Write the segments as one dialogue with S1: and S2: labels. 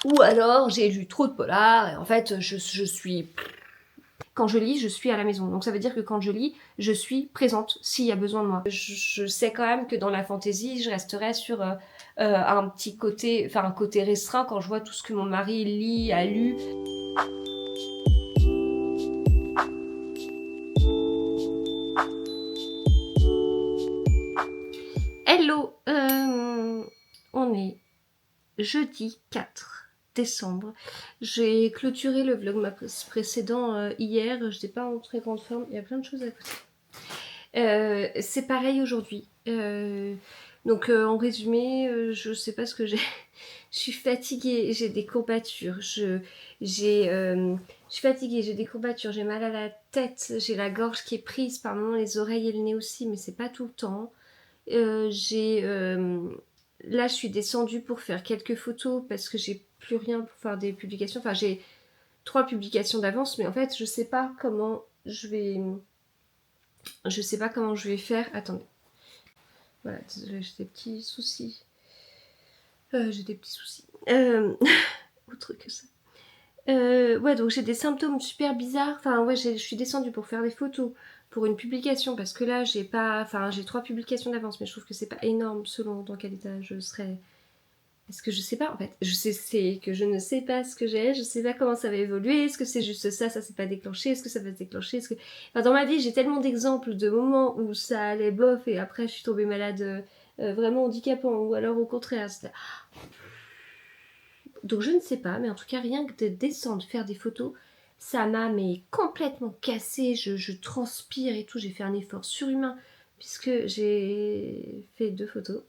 S1: Ou alors j'ai lu trop de polars et en fait je suis... Quand je lis, je suis à la maison. Donc ça veut dire que quand je lis, je suis présente s'il y a besoin de moi. Je sais quand même que dans la fantasy, je resterai sur un petit côté, enfin un côté restreint quand je vois tout ce que mon mari lit, a lu. Hello, on est jeudi 4 décembre. J'ai clôturé le vlog précédent hier, je n'étais pas en très grande forme, il y a plein de choses à côté. C'est pareil aujourd'hui. Donc en résumé, je sais pas ce que j'ai. Je suis fatiguée, j'ai des courbatures. Je suis fatiguée, j'ai des courbatures, j'ai mal à la tête, j'ai la gorge qui est prise par moments, les oreilles et le nez aussi, mais c'est pas tout le temps. Là, je suis descendue pour faire quelques photos parce que j'ai plus rien pour faire des publications. Enfin, j'ai 3 publications d'avance, mais en fait, je sais pas comment je vais. Je sais pas comment je vais faire. Attendez. Voilà, désolée, j'ai des petits soucis. J'ai des petits soucis. Autre que ça. Ouais, donc j'ai des symptômes super bizarres. Enfin, ouais, je suis descendue pour faire des photos pour une publication parce que là, j'ai pas. Enfin, j'ai 3 publications d'avance, mais je trouve que c'est pas énorme selon dans quel état je serais. Est-ce que je sais pas en fait. Je sais c'est que je ne sais pas ce que j'ai, je sais pas comment ça va évoluer. Est-ce que c'est juste ça, ça s'est pas déclenché, est-ce que ça va se déclencher, est-ce que. Enfin, dans ma vie, j'ai tellement d'exemples de moments où ça allait bof et après je suis tombée malade vraiment handicapant ou alors au contraire. Donc je ne sais pas, mais en tout cas, rien que de descendre, faire des photos, ça m'a mais complètement cassée. Je transpire et tout. J'ai fait un effort surhumain puisque j'ai fait 2 photos.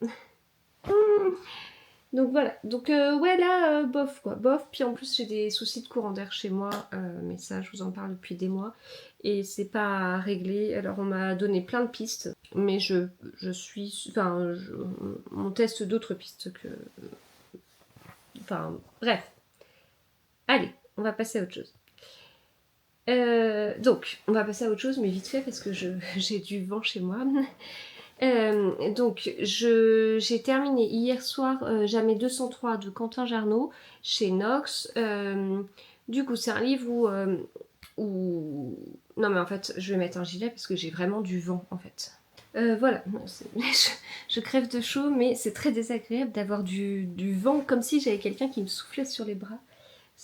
S1: Donc voilà. Donc ouais, là, bof quoi. Bof. Puis en plus, j'ai des soucis de courant d'air chez moi. Mais ça, je vous en parle depuis des mois. Et c'est pas réglé. Alors on m'a donné plein de pistes. Mais je suis... Enfin, on teste d'autres pistes que... Enfin, bref. Allez, on va passer à autre chose. Donc, on va passer à autre chose, mais vite fait parce que j'ai du vent chez moi. Donc, j'ai terminé hier soir Jamais 203 de Quentin Jarnot chez Nox. Du coup, c'est un livre où... Non, mais en fait, je vais mettre un gilet parce que j'ai vraiment du vent en fait. Voilà, je crève de chaud, mais c'est très désagréable d'avoir du vent comme si j'avais quelqu'un qui me soufflait sur les bras.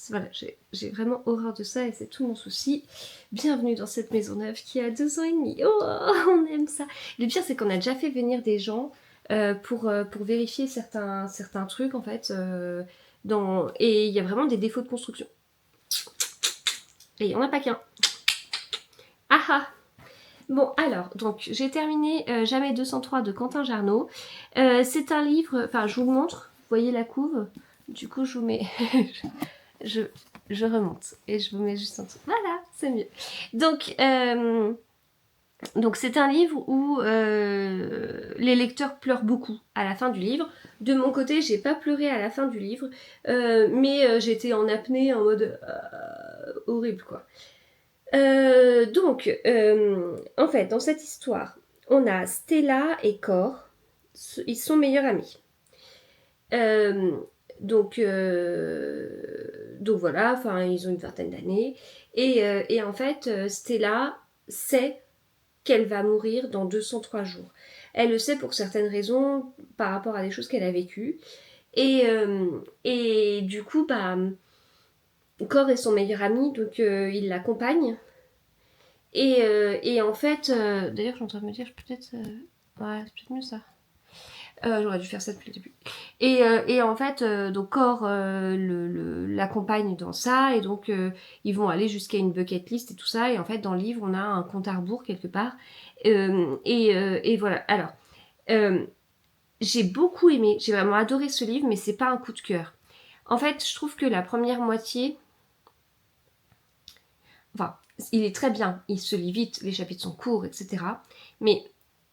S1: Voilà, j'ai vraiment horreur de ça et c'est tout mon souci. Bienvenue dans cette maison neuve qui a 2 ans et demi. Oh, on aime ça. Le pire, c'est qu'on a déjà fait venir des gens pour vérifier certains trucs en fait. Et il y a vraiment des défauts de construction. Et il n'y en a pas qu'un. Ah ah. Bon, alors, donc j'ai terminé Jamais 203 de Quentin Jarnot. C'est un livre, enfin, je vous le montre. Vous voyez la couve. Du coup, je vous mets. je, je remonte et je vous mets juste en dessous. Voilà, c'est mieux. Donc c'est un livre où les lecteurs pleurent beaucoup à la fin du livre. De mon côté, j'ai pas pleuré à la fin du livre, mais j'étais en apnée en mode horrible quoi. En fait, dans cette histoire, on a Stella et Cor. Ils sont meilleurs amis. Euh, donc voilà, enfin ils ont une vingtaine d'années. Et en fait, Stella sait qu'elle va mourir dans 203 jours. Elle le sait pour certaines raisons par rapport à des choses qu'elle a vécues. Et du coup, bah, Cor est son meilleur ami, donc il l'accompagne. Et en fait, d'ailleurs, je suis en train de me dire, peut-être. Ouais, c'est peut-être mieux ça. J'aurais dû faire ça depuis le début. Et en fait, donc Cor l'accompagne dans ça, et donc ils vont aller jusqu'à une bucket list et tout ça. Et en fait, dans le livre, on a un compte à rebours quelque part. Et voilà. Alors, j'ai beaucoup aimé, j'ai vraiment adoré ce livre, mais c'est pas un coup de cœur. En fait, je trouve que la première moitié, enfin, il est très bien, il se lit vite, les chapitres sont courts, etc. Mais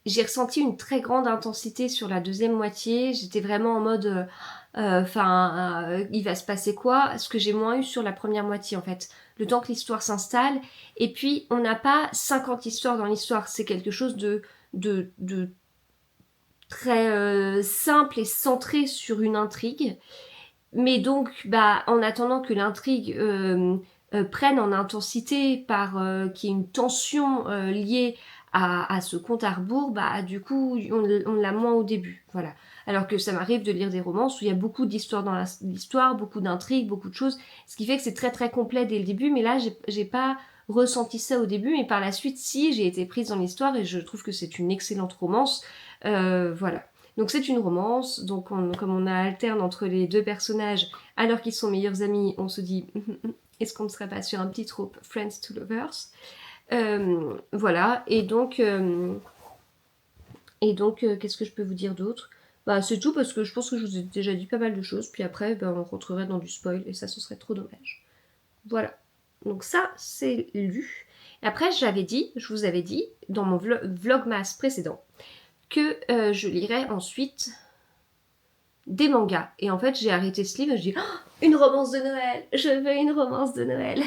S1: j'ai ressenti une très grande intensité sur la deuxième moitié. J'étais vraiment en mode, il va se passer quoi? Ce que j'ai moins eu sur la première moitié en fait. Le temps que l'histoire s'installe. Et puis, on n'a pas 50 histoires dans l'histoire. C'est quelque chose de très simple et centré sur une intrigue. mais donc, en attendant que l'intrigue prenne en intensité par qu'il y ait une tension liée à ce compte à rebours, du coup, on l'a moins au début. Voilà. Alors que ça m'arrive de lire des romances où il y a beaucoup d'histoires dans l'histoire, beaucoup d'intrigues, beaucoup de choses, ce qui fait que c'est très très complet dès le début, mais là, j'ai pas ressenti ça au début, mais par la suite, si, j'ai été prise dans l'histoire et je trouve que c'est une excellente romance. Voilà. Donc c'est une romance, donc comme on alterne entre les deux personnages alors qu'ils sont meilleurs amis, on se dit est-ce qu'on ne serait pas sur un petit trope Friends to Lovers. Voilà, et donc qu'est-ce que je peux vous dire d'autre? C'est tout parce que je pense que je vous ai déjà dit pas mal de choses, puis après on rentrerait dans du spoil et ça ce serait trop dommage. Voilà, donc ça c'est lu. Et après je vous avais dit dans mon vlogmas précédent que je lirais ensuite des mangas. Et en fait, j'ai arrêté ce livre et je dis une romance de Noël, je veux une romance de Noël.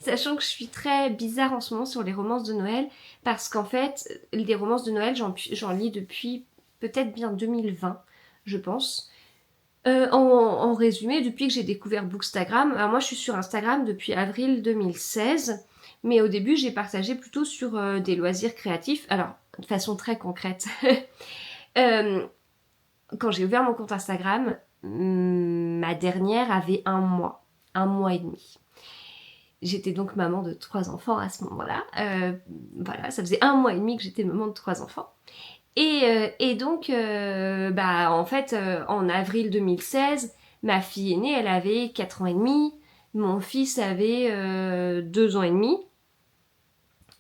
S1: Sachant que je suis très bizarre en ce moment sur les romances de Noël, parce qu'en fait, les romances de Noël, j'en lis depuis peut-être bien 2020, je pense. En résumé, depuis que j'ai découvert Bookstagram, alors moi je suis sur Instagram depuis avril 2016, mais au début j'ai partagé plutôt sur des loisirs créatifs, alors de façon très concrète. Quand j'ai ouvert mon compte Instagram, ma dernière avait 1 mois et demi. J'étais donc maman de 3 enfants à ce moment-là. Voilà, ça faisait 1 mois et demi que j'étais maman de 3 enfants. Et donc, en fait, en avril 2016, ma fille aînée, elle avait 4 ans et demi. Mon fils avait 2 ans et demi.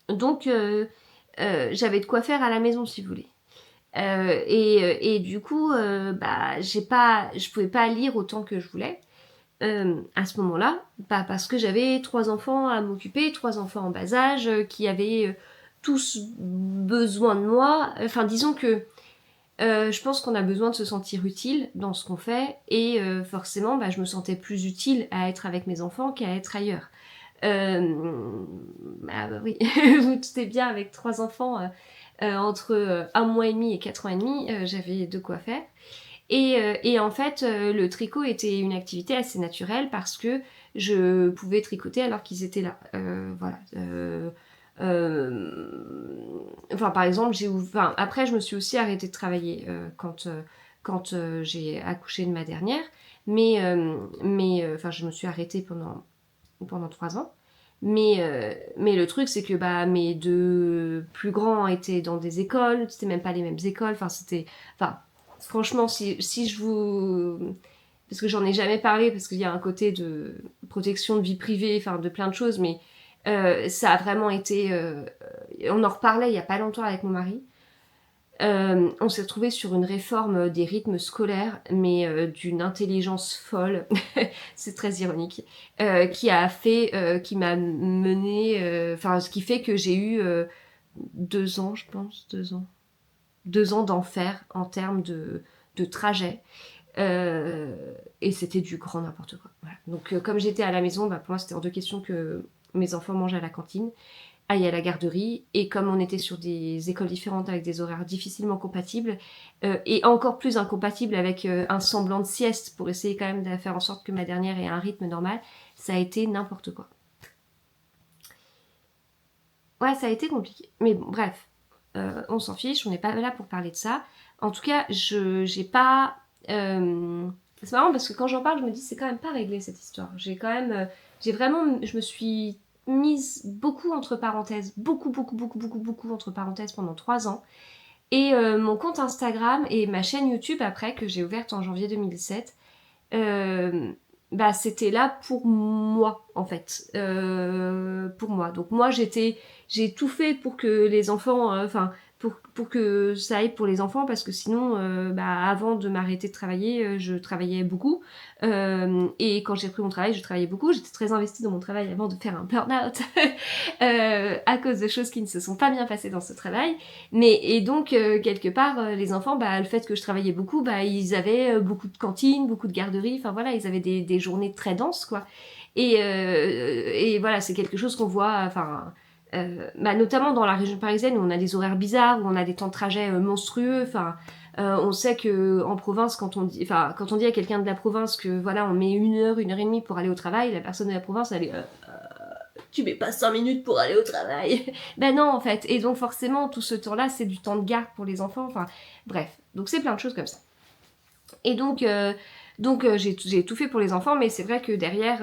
S1: Donc, j'avais de quoi faire à la maison, si vous voulez. Et du coup, je pouvais pas lire autant que je voulais à ce moment-là, parce que j'avais 3 enfants à m'occuper, 3 enfants en bas âge qui avaient tous besoin de moi. Enfin, disons que je pense qu'on a besoin de se sentir utile dans ce qu'on fait, et forcément, je me sentais plus utile à être avec mes enfants qu'à être ailleurs. Oui, vous doutez bien, avec 3 enfants. Entre 1 mois et demi et 4 ans et demi, j'avais de quoi faire. Et en fait, le tricot était une activité assez naturelle parce que je pouvais tricoter alors qu'ils étaient là. Voilà. Par exemple, après, je me suis aussi arrêtée de travailler quand j'ai accouché de ma dernière. Mais je me suis arrêtée pendant 3 ans. Mais le truc, c'est que mes 2 plus grands étaient dans des écoles, c'était même pas les mêmes écoles, franchement, si je vous... Parce que j'en ai jamais parlé, parce qu'il y a un côté de protection de vie privée, de plein de choses, mais ça a vraiment été... on en reparlait il y a pas longtemps avec mon mari. On s'est retrouvé sur une réforme des rythmes scolaires, mais d'une intelligence folle, c'est très ironique, qui m'a mené, ce qui fait que j'ai eu 2 ans, je pense, 2 ans d'enfer en termes de trajet. Et c'était du grand n'importe quoi. Voilà. Donc comme j'étais à la maison, pour moi c'était hors de question que mes enfants mangent à la cantine, aille à la garderie, et comme on était sur des écoles différentes avec des horaires difficilement compatibles, et encore plus incompatibles avec un semblant de sieste pour essayer quand même de faire en sorte que ma dernière ait un rythme normal, ça a été n'importe quoi. Ouais, ça a été compliqué. Mais bon, bref, on s'en fiche, on n'est pas là pour parler de ça. En tout cas, j'ai pas... C'est marrant parce que quand j'en parle, je me dis c'est quand même pas réglé cette histoire. Je me suis mise beaucoup entre parenthèses, beaucoup entre parenthèses pendant 3 ans. Et mon compte Instagram et ma chaîne YouTube après, que j'ai ouverte en janvier 2017, c'était là pour moi en fait. Pour moi. Donc moi j'ai tout fait pour que les enfants... pour que ça aille pour les enfants, parce que sinon, avant de m'arrêter de travailler, je travaillais beaucoup. Et quand j'ai pris mon travail, je travaillais beaucoup. J'étais très investie dans mon travail avant de faire un burn-out à cause de choses qui ne se sont pas bien passées dans ce travail. Et donc, quelque part, les enfants, le fait que je travaillais beaucoup, ils avaient beaucoup de cantines, beaucoup de garderies. Enfin voilà, ils avaient des journées très denses, quoi. Et voilà, c'est quelque chose qu'on voit... notamment dans la région parisienne où on a des horaires bizarres, où on a des temps de trajet monstrueux, On sait que en province, quand on dit à quelqu'un de la province que voilà, on met 1 heure, 1 heure et demie pour aller au travail, la personne de la province, elle est tu mets pas 5 minutes pour aller au travail. Ben non, en fait. Et donc, forcément, tout ce temps-là, c'est du temps de garde pour les enfants. Enfin, bref. Donc, c'est plein de choses comme ça. Et donc j'ai tout fait pour les enfants, mais c'est vrai que derrière,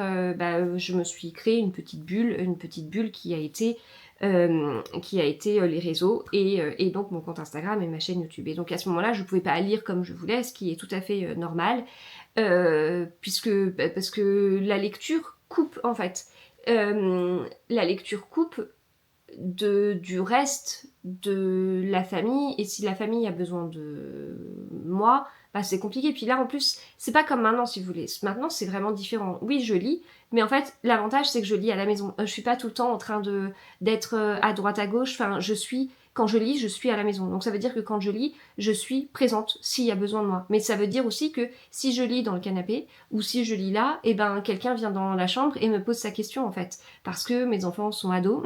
S1: je me suis créé une petite bulle qui a été les réseaux et donc mon compte Instagram et ma chaîne YouTube. Et donc à ce moment-là, je pouvais pas lire comme je voulais, ce qui est tout à fait normal, parce que la lecture coupe en fait. La lecture coupe du reste de la famille, et si la famille a besoin de moi, bah c'est compliqué. Puis là en plus, c'est pas comme maintenant si vous voulez. Maintenant c'est vraiment différent. Oui, je lis, mais en fait l'avantage c'est que je lis à la maison. Je suis pas tout le temps en train d'être à droite à gauche. Enfin, quand je lis, je suis à la maison. Donc ça veut dire que quand je lis, je suis présente s'il y a besoin de moi. Mais ça veut dire aussi que si je lis dans le canapé ou si je lis là, et ben quelqu'un vient dans la chambre et me pose sa question en fait, parce que mes enfants sont ados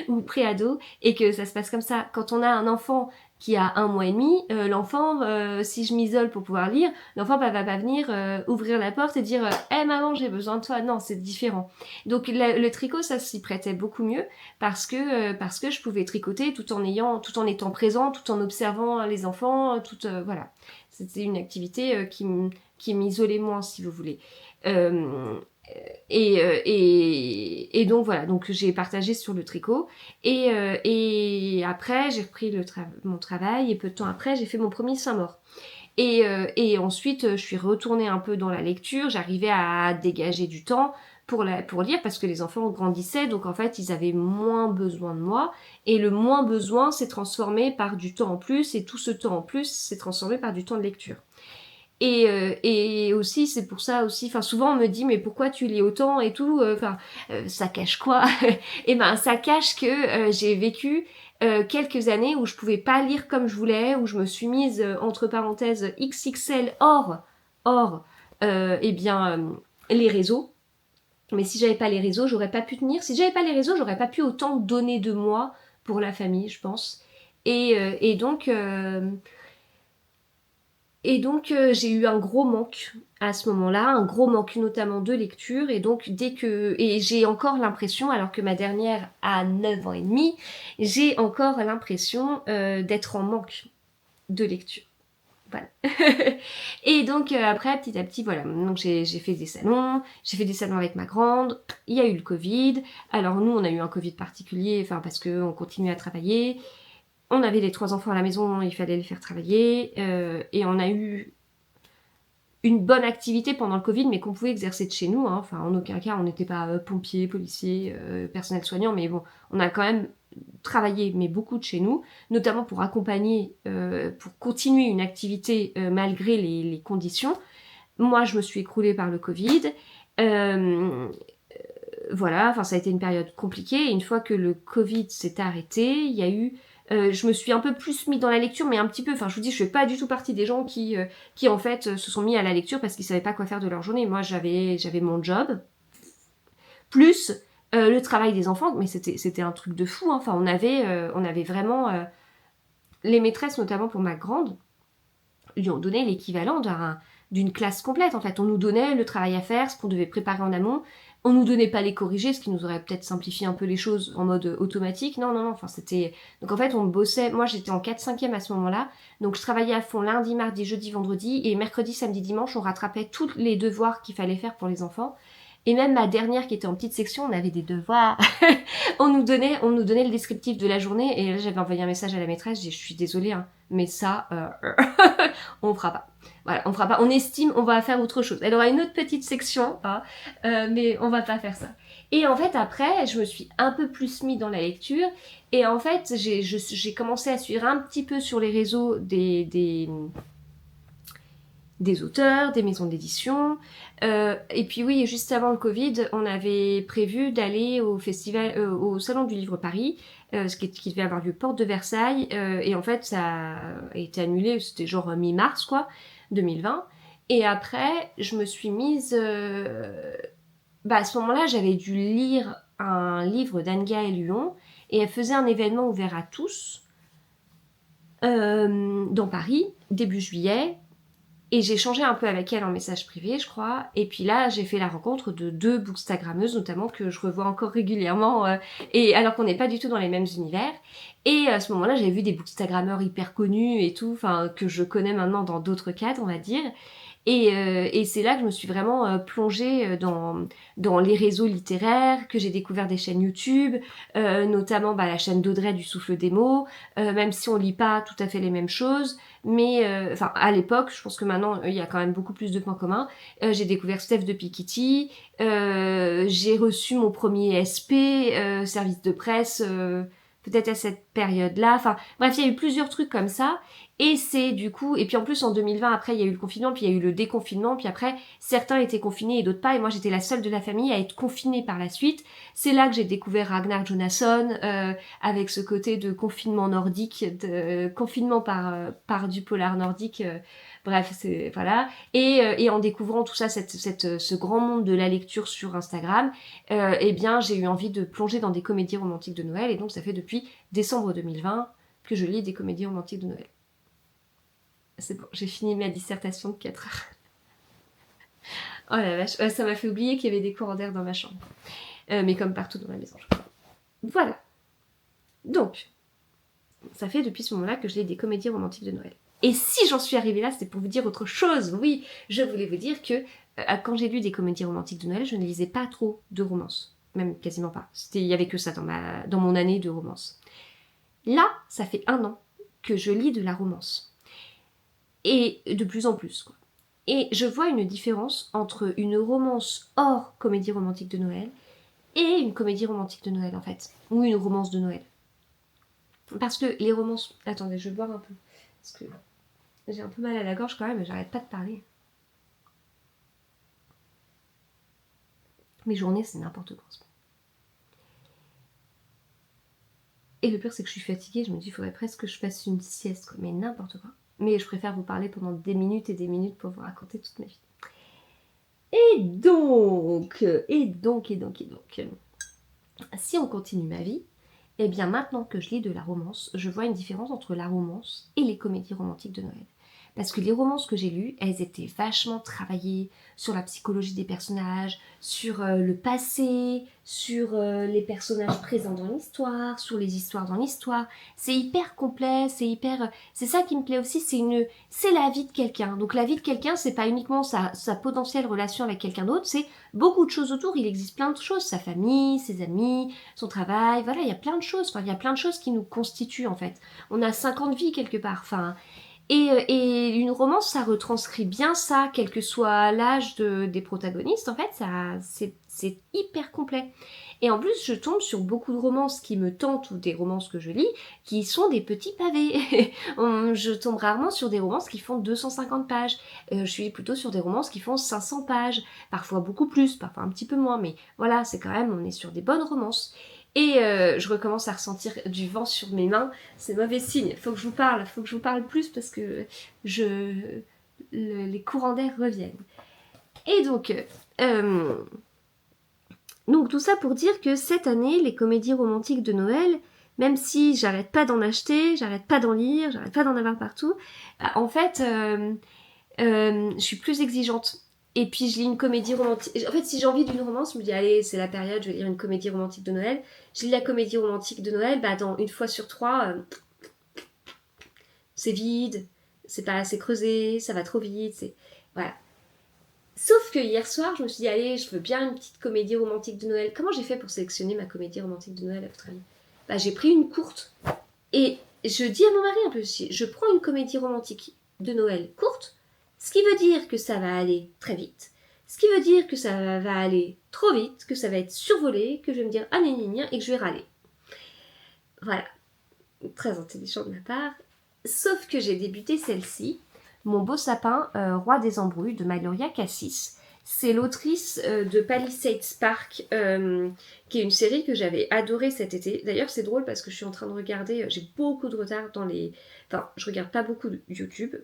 S1: ou pré-ados et que ça se passe comme ça. Quand on a un enfant qui a 1 mois et demi, l'enfant, si je m'isole pour pouvoir lire, l'enfant va pas venir ouvrir la porte et dire hey, maman, j'ai besoin de toi. Non, c'est différent. Donc le tricot, ça s'y prêtait beaucoup mieux parce que je pouvais tricoter tout en étant présent, tout en observant les enfants, voilà. C'était une activité qui m'isolait moins, si vous voulez. Et donc voilà, donc j'ai partagé sur le tricot et après j'ai repris mon travail et peu de temps après j'ai fait mon premier Saint-Maur. Et ensuite je suis retournée un peu dans la lecture, j'arrivais à dégager du temps pour lire parce que les enfants grandissaient, donc en fait ils avaient moins besoin de moi et le moins besoin s'est transformé par du temps en plus et tout ce temps en plus s'est transformé par du temps de lecture. Et aussi, c'est pour ça aussi, enfin souvent on me dit mais pourquoi tu lis autant et tout, ça cache quoi? Et ben ça cache que j'ai vécu quelques années où je pouvais pas lire comme je voulais, où je me suis mise entre parenthèses XXL hors les réseaux. Mais si j'avais pas les réseaux, j'aurais pas pu tenir. Si j'avais pas les réseaux, j'aurais pas pu autant donner de moi pour la famille, je pense. Et donc j'ai eu un gros manque à ce moment-là, un gros manque notamment de lecture. Et donc, et j'ai encore l'impression, alors que ma dernière a 9 ans et demi, j'ai encore l'impression d'être en manque de lecture. Voilà. Et donc, après, petit à petit, voilà. Donc, j'ai fait des salons. J'ai fait des salons avec ma grande. Il y a eu le Covid. Alors, nous, on a eu un Covid particulier, parce qu'on continuait à travailler. On avait les 3 enfants à la maison, il fallait les faire travailler, et on a eu une bonne activité pendant le Covid, mais qu'on pouvait exercer de chez nous. Enfin, en aucun cas, on n'était pas pompiers, policiers, personnel soignant, mais bon, on a quand même travaillé, mais beaucoup de chez nous, notamment pour accompagner, pour continuer une activité malgré les conditions. Moi, je me suis écroulée par le Covid. Voilà, enfin, ça a été une période compliquée. Et une fois que le Covid s'est arrêté, il y a eu je me suis un peu plus mis dans la lecture, mais un petit peu, enfin je vous dis, je fais pas du tout partie des gens qui en fait se sont mis à la lecture parce qu'ils savaient pas quoi faire de leur journée. Moi j'avais mon job, plus le travail des enfants, mais c'était un truc de fou, hein. Enfin on avait vraiment, les maîtresses notamment pour ma grande, lui ont donné l'équivalent d'une classe complète en fait. On nous donnait le travail à faire, ce qu'on devait préparer en amont. On nous donnait pas les corriger, ce qui nous aurait peut-être simplifié un peu les choses en mode automatique. Non, enfin c'était... Donc en fait on bossait, moi j'étais en 4/5e à ce moment-là, donc je travaillais à fond lundi, mardi, jeudi, vendredi, et mercredi, samedi, dimanche, on rattrapait tous les devoirs qu'il fallait faire pour les enfants. Et même ma dernière qui était en petite section, on avait des devoirs. on nous donnait le descriptif de la journée, et là j'avais envoyé un message à la maîtresse, j'ai dit je suis désolée, hein, mais ça, on fera pas. Voilà, on fera pas. On estime, on va faire autre chose. Elle aura une autre petite section, hein, mais on va pas faire ça. Et en fait, après, je me suis un peu plus mis dans la lecture. Et en fait, j'ai commencé à suivre un petit peu sur les réseaux des auteurs, des maisons d'édition. Et puis oui, juste avant le Covid, on avait prévu d'aller au festival, au Salon du Livre Paris, ce qui devait avoir lieu porte de Versailles. Et en fait, ça a été annulé, c'était genre mi-mars, quoi, 2020. Et après, je me suis mise... à ce moment-là, j'avais dû lire un livre d'Anne-Gaëlle Huon, et elle faisait un événement ouvert à tous. dans Paris, début juillet. Et j'ai changé un peu avec elle en message privé, je crois. Et puis là, j'ai fait la rencontre de 2 bookstagrammeuses, notamment, que je revois encore régulièrement, et alors qu'on n'est pas du tout dans les mêmes univers. Et à ce moment-là, j'avais vu des bookstagrammeurs hyper connus et tout, enfin, que je connais maintenant dans d'autres cadres, on va dire. Et c'est là que je me suis vraiment plongée dans les réseaux littéraires, que j'ai découvert des chaînes YouTube, notamment la chaîne d'Audrey du Souffle des mots, même si on lit pas tout à fait les mêmes choses, mais enfin à l'époque, je pense que maintenant il y a quand même beaucoup plus de points communs. J'ai découvert Steph de Piketty, j'ai reçu mon premier SP, service de presse, peut-être à cette période-là. Enfin bref, il y a eu plusieurs trucs comme ça. Et c'est du coup, et puis en plus en 2020, après il y a eu le confinement, puis il y a eu le déconfinement, puis après certains étaient confinés et d'autres pas, et moi j'étais la seule de la famille à être confinée par la suite. C'est là que j'ai découvert Ragnar Jonasson, avec ce côté de confinement nordique, de confinement par du polar nordique, bref, c'est voilà. Et en découvrant tout ça, ce grand monde de la lecture sur Instagram, eh bien j'ai eu envie de plonger dans des comédies romantiques de Noël, et donc ça fait depuis décembre 2020 que je lis des comédies romantiques de Noël. C'est bon, j'ai fini ma dissertation de 4 heures. Oh la vache, ça m'a fait oublier qu'il y avait des courants d'air dans ma chambre. Mais comme partout dans la maison, je crois. Voilà. Donc, ça fait depuis ce moment-là que je lis des comédies romantiques de Noël. Et si j'en suis arrivée là, c'est pour vous dire autre chose. Oui, je voulais vous dire que quand j'ai lu des comédies romantiques de Noël, je ne lisais pas trop de romances. Même quasiment pas. Il y avait que ça dans mon année de romance. Là, ça fait 1 an que je lis de la romance. Et de plus en plus, quoi. Et je vois une différence entre une romance hors comédie romantique de Noël et une comédie romantique de Noël, en fait. Ou une romance de Noël. Parce que les romances... Attendez, je vais boire un peu. Parce que j'ai un peu mal à la gorge quand même, mais j'arrête pas de parler. Mes journées, c'est n'importe quoi. Et le pire, c'est que je suis fatiguée. Je me dis, il faudrait presque que je fasse une sieste, quoi. Mais n'importe quoi. Mais je préfère vous parler pendant des minutes et des minutes pour vous raconter toute ma vie. Et donc, si on continue ma vie, eh bien maintenant que je lis de la romance, je vois une différence entre la romance et les comédies romantiques de Noël. Parce que les romances que j'ai lues, elles étaient vachement travaillées sur la psychologie des personnages, sur le passé, sur les personnages présents dans l'histoire, sur les histoires dans l'histoire. C'est hyper complet, c'est ça qui me plaît aussi, c'est la vie de quelqu'un. Donc la vie de quelqu'un, c'est pas uniquement sa potentielle relation avec quelqu'un d'autre, c'est beaucoup de choses autour. Il existe plein de choses, sa famille, ses amis, son travail, voilà, il y a plein de choses. Enfin, il y a plein de choses qui nous constituent en fait. On a 50 vies quelque part. Enfin, et une romance, ça retranscrit bien ça, quel que soit l'âge des protagonistes, en fait, c'est hyper complet. Et en plus, je tombe sur beaucoup de romances qui me tentent, ou des romances que je lis, qui sont des petits pavés. Je tombe rarement sur des romances qui font 250 pages. Je suis plutôt sur des romances qui font 500 pages. Parfois beaucoup plus, parfois un petit peu moins, mais voilà, c'est quand même, on est sur des bonnes romances. Et je recommence à ressentir du vent sur mes mains. C'est mauvais signe. Faut que je vous parle plus parce que les courants d'air reviennent. Et donc tout ça pour dire que cette année, les comédies romantiques de Noël, même si j'arrête pas d'en acheter, j'arrête pas d'en lire, j'arrête pas d'en avoir partout, en fait, je suis plus exigeante. Et puis je lis une comédie romantique. En fait, si j'ai envie d'une romance, je me dis, allez, c'est la période, je vais lire une comédie romantique de Noël. Je lis la comédie romantique de Noël, dans 1 fois sur 3, c'est vide, c'est pas assez creusé, ça va trop vite, voilà. Sauf que hier soir, je me suis dit, allez, je veux bien une petite comédie romantique de Noël. Comment j'ai fait pour sélectionner ma comédie romantique de Noël, à votre avis ? J'ai pris une courte. Et je dis à mon mari un peu, je prends une comédie romantique de Noël courte, ce qui veut dire que ça va aller très vite, ce qui veut dire que ça va aller trop vite, que ça va être survolé, que je vais me dire ah gna gna gna et que je vais râler. Voilà, très intelligent de ma part. Sauf que j'ai débuté celle-ci, Mon beau sapin, roi des embrouilles, de Magloria Cassis. C'est l'autrice de Palisades Park, qui est une série que j'avais adorée cet été. D'ailleurs, c'est drôle parce que je suis en train de regarder, j'ai beaucoup de retard dans les... Enfin, je regarde pas beaucoup de YouTube.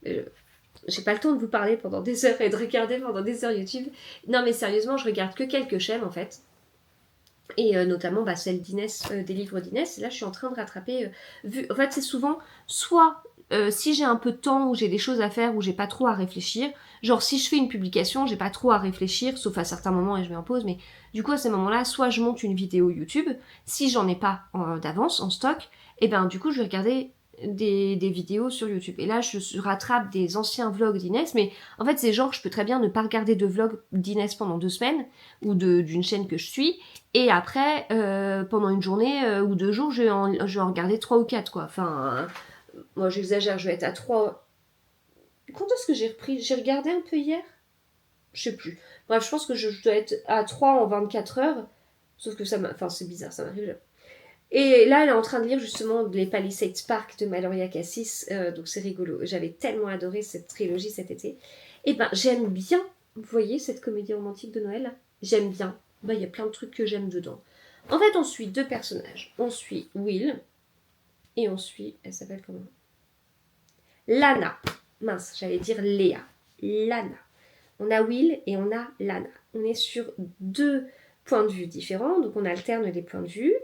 S1: J'ai pas le temps de vous parler pendant des heures et de regarder pendant des heures YouTube. Non, mais sérieusement, je regarde que quelques chaînes en fait. Et notamment celle d'Inès, des livres d'Inès. Et là, je suis en train de rattraper. En fait, c'est souvent soit si j'ai un peu de temps, ou j'ai des choses à faire, ou j'ai pas trop à réfléchir. Genre, si je fais une publication, j'ai pas trop à réfléchir, sauf à certains moments et je mets en pause. Mais du coup, à ces moments-là, soit je monte une vidéo YouTube. Si j'en ai pas d'avance, en stock, et ben du coup, je vais regarder des vidéos sur YouTube. Et là, je rattrape des anciens vlogs d'Inès. Mais en fait, c'est genre, je peux très bien ne pas regarder de vlog d'Inès pendant 2 semaines, ou d'une chaîne que je suis. Et après, pendant une journée ou 2 jours, je vais en regarder 3 ou 4, quoi. Enfin, moi j'exagère, je vais être à 3. Quand est-ce que j'ai repris? J'ai regardé un peu hier. Je sais plus. Bref, je pense que je dois être à 3 en 24 heures. Sauf que ça m'a... Enfin, c'est bizarre, ça m'arrive jamais. Et là, elle est en train de lire justement les Palisades Park de Maloria Cassis. Donc c'est rigolo. J'avais tellement adoré cette trilogie cet été. Et ben, j'aime bien, vous voyez, cette comédie romantique de Noël. J'aime bien. Il y a plein de trucs que j'aime dedans. En fait, on suit 2 personnages. On suit Will et on suit... Elle s'appelle comment? Lana. Mince, j'allais dire Léa. Lana. On a Will et on a Lana. On est sur 2 points de vue différents, donc on alterne les points de vue.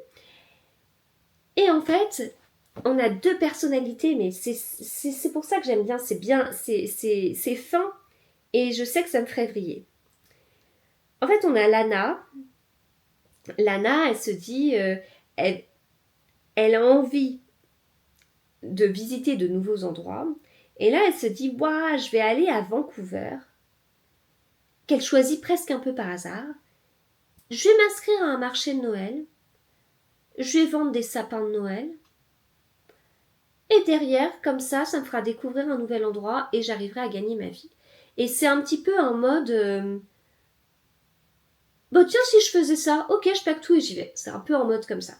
S1: Et en fait, on a 2 personnalités, mais c'est pour ça que j'aime bien. C'est bien, c'est fin, et je sais que ça me ferait vriller. En fait, on a Lana. Lana, elle se dit... elle a envie de visiter de nouveaux endroits. Et là, elle se dit, ouah, je vais aller à Vancouver, qu'elle choisit presque un peu par hasard. Je vais m'inscrire à un marché de Noël. Je vais vendre des sapins de Noël. Et derrière, comme ça me fera découvrir un nouvel endroit et j'arriverai à gagner ma vie. Et c'est un petit peu en mode... Bon, tiens, si je faisais ça, ok, je pack tout et j'y vais. C'est un peu en mode comme ça.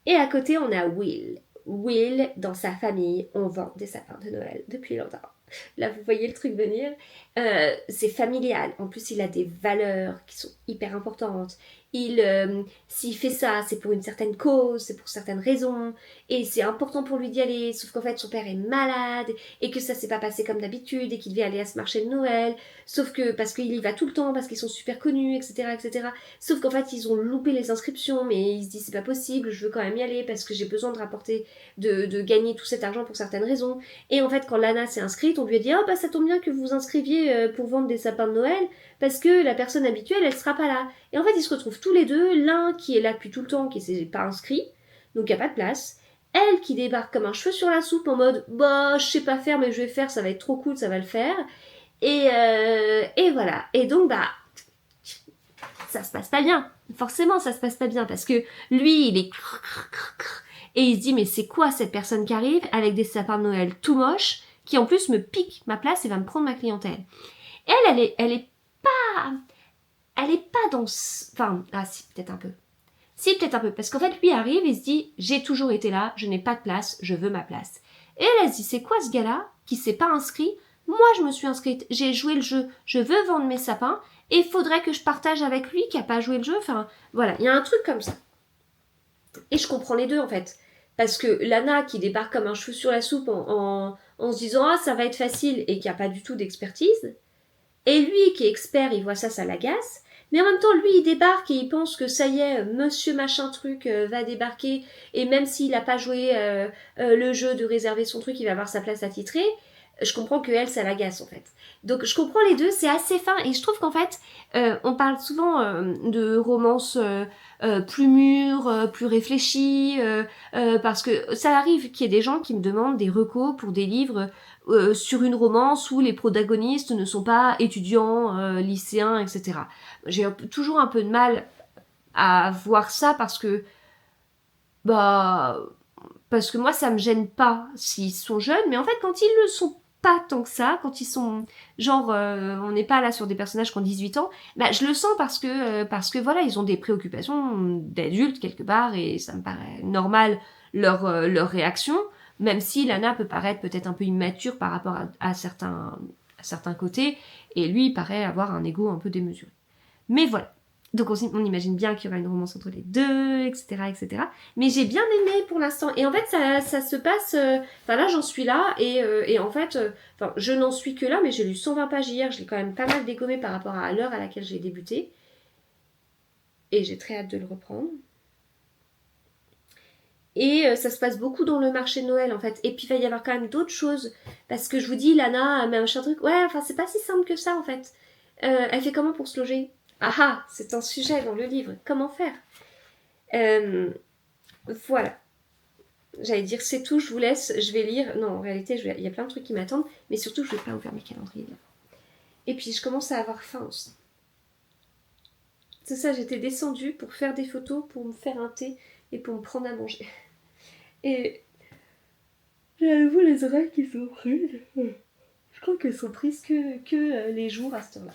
S1: Et à côté, on a Will. Will, dans sa famille, on vend des sapins de Noël depuis longtemps. Là, vous voyez le truc venir. C'est familial. En plus, il a des valeurs qui sont hyper importantes. S'il fait ça, c'est pour une certaine cause, c'est pour certaines raisons. Et c'est important pour lui d'y aller. Sauf qu'en fait, son père est malade et que ça s'est pas passé comme d'habitude et qu'il devait aller à ce marché de Noël. Sauf que parce qu'il y va tout le temps, parce qu'ils sont super connus, etc., etc. Sauf qu'en fait, ils ont loupé les inscriptions, mais il se dit c'est pas possible, je veux quand même y aller parce que j'ai besoin de rapporter, de gagner tout cet argent pour certaines raisons. Et en fait, quand Lana s'est inscrite, on lui a dit ça tombe bien que vous vous inscriviez pour vendre des sapins de Noël parce que la personne habituelle, elle sera pas là. Et en fait, ils se retrouvent tous les deux, l'un qui est là depuis tout le temps, qui s'est pas inscrit, donc il n'y a pas de place. Elle qui débarque comme un cheveu sur la soupe en mode je sais pas faire, mais je vais faire, ça va être trop cool, ça va le faire. Et voilà. Et donc, ça se passe pas bien. Forcément, ça se passe pas bien parce que lui, il est... Et il se dit, mais c'est quoi cette personne qui arrive avec des sapins de Noël tout moches qui en plus me pique ma place et va me prendre ma clientèle. Elle est pas... Elle est pas dans... Enfin, si, peut-être un peu. Si, peut-être un peu. Parce qu'en fait, lui arrive et se dit, j'ai toujours été là, je n'ai pas de place, je veux ma place. Et elle se dit, c'est quoi ce gars-là qui s'est pas inscrit? Moi, je me suis inscrite, j'ai joué le jeu, je veux vendre mes sapins, et il faudrait que je partage avec lui qui a pas joué le jeu. Enfin, voilà, il y a un truc comme ça. Et je comprends les deux, en fait. Parce que Lana, qui débarque comme un cheveu sur la soupe en se disant, ça va être facile, et qui a pas du tout d'expertise. Et lui, qui est expert, il voit ça, ça l'agace. Mais en même temps, lui, il débarque et il pense que ça y est, monsieur machin truc va débarquer. Et même s'il n'a pas joué le jeu de réserver son truc, il va avoir sa place attitrée. Je comprends que elle, ça l'agace en fait. Donc je comprends les deux, c'est assez fin. Et je trouve qu'en fait, on parle souvent de romances plus mûres, plus réfléchies. Parce que ça arrive qu'il y ait des gens qui me demandent des recos pour des livres sur une romance où les protagonistes ne sont pas étudiants, lycéens, etc. J'ai toujours un peu de mal à voir ça parce que parce que moi ça me gêne pas s'ils sont jeunes, mais en fait quand ils le sont pas tant que ça, quand ils sont genre on n'est pas là sur des personnages qui ont 18 ans, je le sens parce que voilà, ils ont des préoccupations d'adultes quelque part et ça me paraît normal leur réaction, même si Lana peut paraître peut-être un peu immature par rapport à certains côtés, et lui il paraît avoir un ego un peu démesuré. Mais voilà. Donc on imagine bien qu'il y aura une romance entre les deux, etc., etc. Mais j'ai bien aimé pour l'instant. Et en fait, ça se passe... Enfin là, j'en suis là. Et en fait, je n'en suis que là, mais j'ai lu 120 pages hier. Je l'ai quand même pas mal dégommé par rapport à l'heure à laquelle j'ai débuté. et j'ai très hâte de le reprendre. Et ça se passe beaucoup dans le marché de Noël en fait. Et puis il va y avoir quand même d'autres choses. Parce que je vous dis, Lana, mais un truc. Ouais, enfin c'est pas si simple que ça en fait. Elle fait comment pour se loger? Ah ah, c'est un sujet dans le livre. Comment faire? Voilà. J'allais dire c'est tout, je vous laisse, je vais lire. Non, en réalité, il y a plein de trucs qui m'attendent. Mais surtout, je vais pas ouvrir mes calendriers là. Et puis je commence à avoir faim aussi. C'est ça, j'étais descendue pour faire des photos, pour me faire un thé et pour me prendre à manger. Et j'ai à nouveau les oreilles qui sont prises. Je crois qu'elles sont prises que les jours à cette heure-là.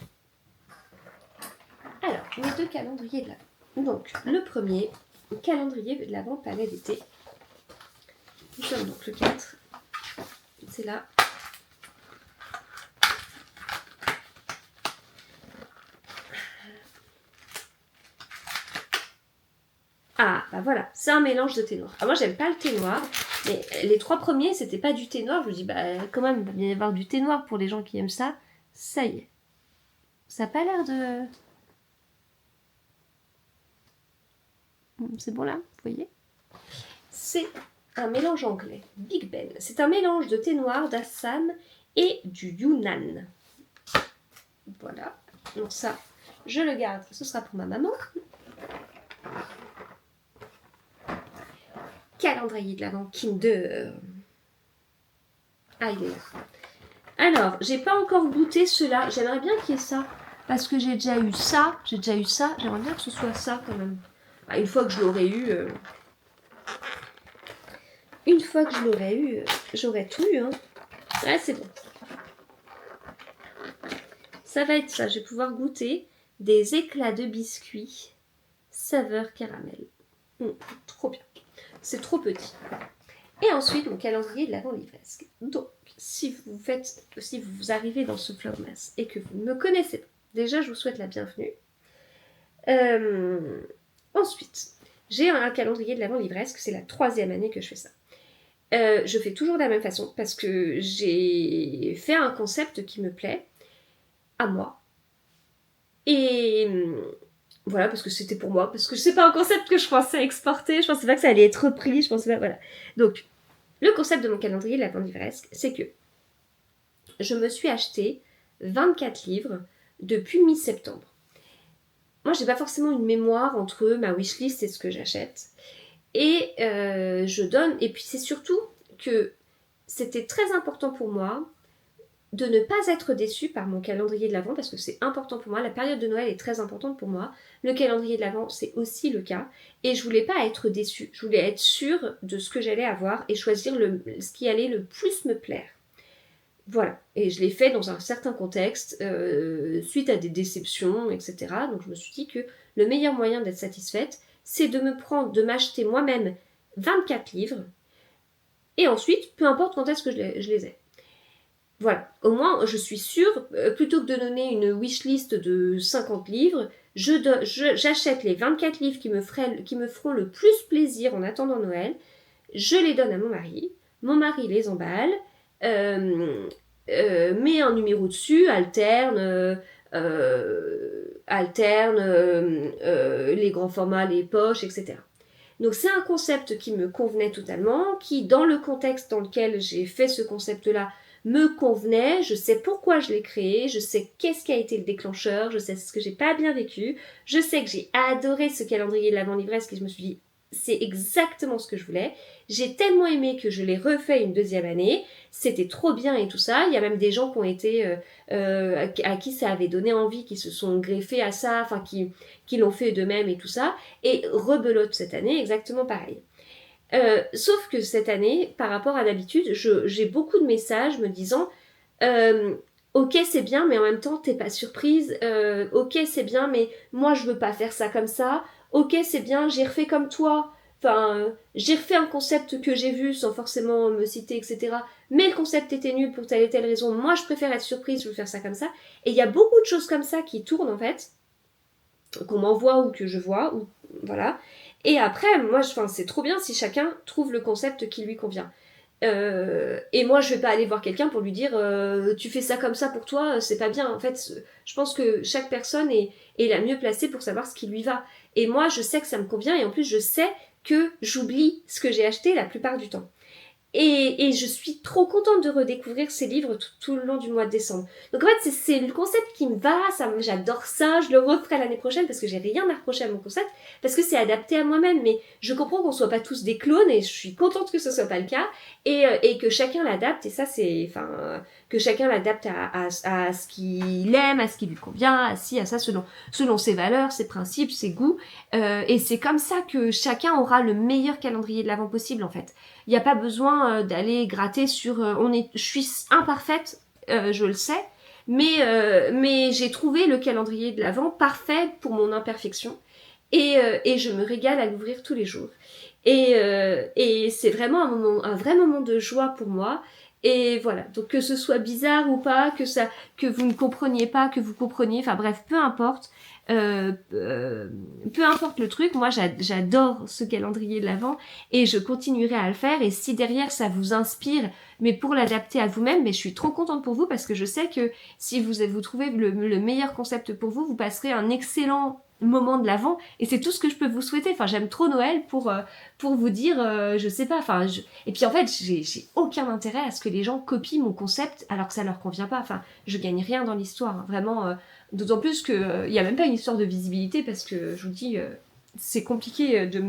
S1: Alors, mes 2 calendriers de l'Avent. Donc, le premier, calendrier de l'Avent palais d'été. Nous sommes donc le 4. C'est là. Ah, bah voilà, c'est un mélange de thé noir. Ah, moi, j'aime pas le thé noir, mais les 3 premiers, c'était pas du thé noir. Je me dis, bah, quand même, il va bien y avoir du thé noir pour les gens qui aiment ça. Ça y est. Ça a pas l'air de... C'est bon là, vous voyez? C'est un mélange anglais, Big Ben. C'est un mélange de thé noir, d'Assam et du Yunnan. Voilà. Donc ça, je le garde. Ce sera pour ma maman. Calendrier de l'Avent Kinder. Ah, il est là. Alors, j'ai pas encore goûté cela. J'aimerais bien qu'il y ait ça. Parce que j'ai déjà eu ça. J'aimerais bien que ce soit ça quand même. Bah, une fois que je l'aurais eu... Une fois que je l'aurais eu, j'aurais tout eu. Hein. Ouais, c'est bon. Ça va être ça. Je vais pouvoir goûter des éclats de biscuits saveur caramel. Trop bien. C'est trop petit. Et ensuite, mon calendrier de l'Avent livresque. Donc, si vous arrivez dans ce Vlogmas et que vous ne me connaissez pas, déjà, je vous souhaite la bienvenue. Ensuite, j'ai un calendrier de l'Avent livresque. C'est la 3e année que je fais ça. Je fais toujours de la même façon parce que j'ai fait un concept qui me plaît à moi. Et voilà, parce que c'était pour moi, parce que c'est pas un concept que je pensais exporter, je pensais pas que ça allait être repris, je pensais pas, voilà. Donc, le concept de mon calendrier de l'Avent livresque, c'est que je me suis acheté 24 livres depuis mi-septembre. Moi, j'ai pas forcément une mémoire entre ma wishlist et ce que j'achète. Et je donne, et puis c'est surtout que c'était très important pour moi de ne pas être déçue par mon calendrier de l'Avent parce que c'est important pour moi. La période de Noël est très importante pour moi. Le calendrier de l'Avent, c'est aussi le cas. Et je voulais pas être déçue. Je voulais être sûre de ce que j'allais avoir et choisir ce qui allait le plus me plaire. Voilà. Et je l'ai fait dans un certain contexte, suite à des déceptions, etc. Donc je me suis dit que le meilleur moyen d'être satisfaite, c'est de m'acheter moi-même 24 livres. Et ensuite, peu importe quand est-ce que je les ai. Voilà, au moins je suis sûre, plutôt que de donner une wishlist de 50 livres, j'achète les 24 livres qui me feront le plus plaisir en attendant Noël, je les donne à mon mari les emballe, met un numéro dessus, alterne les grands formats, les poches, etc. Donc c'est un concept qui me convenait totalement, qui dans le contexte dans lequel j'ai fait ce concept-là, me convenait, je sais pourquoi je l'ai créé, je sais qu'est-ce qui a été le déclencheur, je sais ce que j'ai pas bien vécu, je sais que j'ai adoré ce calendrier de l'Avent livresque et je me suis dit c'est exactement ce que je voulais. J'ai tellement aimé que je l'ai refait une 2e année, c'était trop bien et tout ça. Il y a même des gens qui ont été à qui ça avait donné envie, qui se sont greffés à ça, enfin qui l'ont fait d'eux-mêmes et tout ça. Et rebelote cette année, exactement pareil. Sauf que cette année, par rapport à d'habitude, j'ai beaucoup de messages me disant ok c'est bien mais en même temps t'es pas surprise, ok c'est bien mais moi je veux pas faire ça comme ça, ok c'est bien j'ai refait comme toi, enfin j'ai refait un concept que j'ai vu sans forcément me citer etc, mais le concept était nul pour telle et telle raison, moi je préfère être surprise, je veux faire ça comme ça, et il y a beaucoup de choses comme ça qui tournent en fait, qu'on m'envoie ou que je vois, ou voilà. Et après, moi, c'est trop bien si chacun trouve le concept qui lui convient. Et moi, je vais pas aller voir quelqu'un pour lui dire tu fais ça comme ça pour toi, c'est pas bien. En fait, je pense que chaque personne est la mieux placée pour savoir ce qui lui va. Et moi, je sais que ça me convient et en plus, je sais que j'oublie ce que j'ai acheté la plupart du temps. Et je suis trop contente de redécouvrir ces livres tout le long du mois de décembre. Donc en fait, c'est le concept qui me va, j'adore ça, je le referai l'année prochaine parce que j'ai rien à reprocher à mon concept, parce que c'est adapté à moi-même, mais je comprends qu'on soit pas tous des clones et je suis contente que ce soit pas le cas, et que chacun l'adapte, et ça c'est, enfin, que chacun l'adapte à ce qu'il aime, à ce qui lui convient, à ci, à ça, selon ses valeurs, ses principes, ses goûts, et c'est comme ça que chacun aura le meilleur calendrier de l'Avent possible en fait. Il n'y a pas besoin d'aller gratter sur je suis imparfaite, je le sais, mais j'ai trouvé le calendrier de l'Avent parfait pour mon imperfection et je me régale à l'ouvrir tous les jours. Et c'est vraiment un vrai moment de joie pour moi. Et voilà, donc que ce soit bizarre ou pas, que vous ne compreniez pas, que vous compreniez, enfin bref, peu importe. Peu importe le truc, moi j'adore ce calendrier de l'Avent et je continuerai à le faire. Et si derrière ça vous inspire, mais pour l'adapter à vous-même, mais je suis trop contente pour vous parce que je sais que si vous trouvez le meilleur concept pour vous, vous passerez un excellent moment de l'Avent et c'est tout ce que je peux vous souhaiter. Enfin, j'aime trop Noël pour vous dire, je sais pas, enfin, et puis en fait, j'ai aucun intérêt à ce que les gens copient mon concept alors que ça leur convient pas. Enfin, je gagne rien dans l'histoire, hein, vraiment. D'autant plus qu'il n'y a même pas une histoire de visibilité parce que je vous dis, c'est compliqué de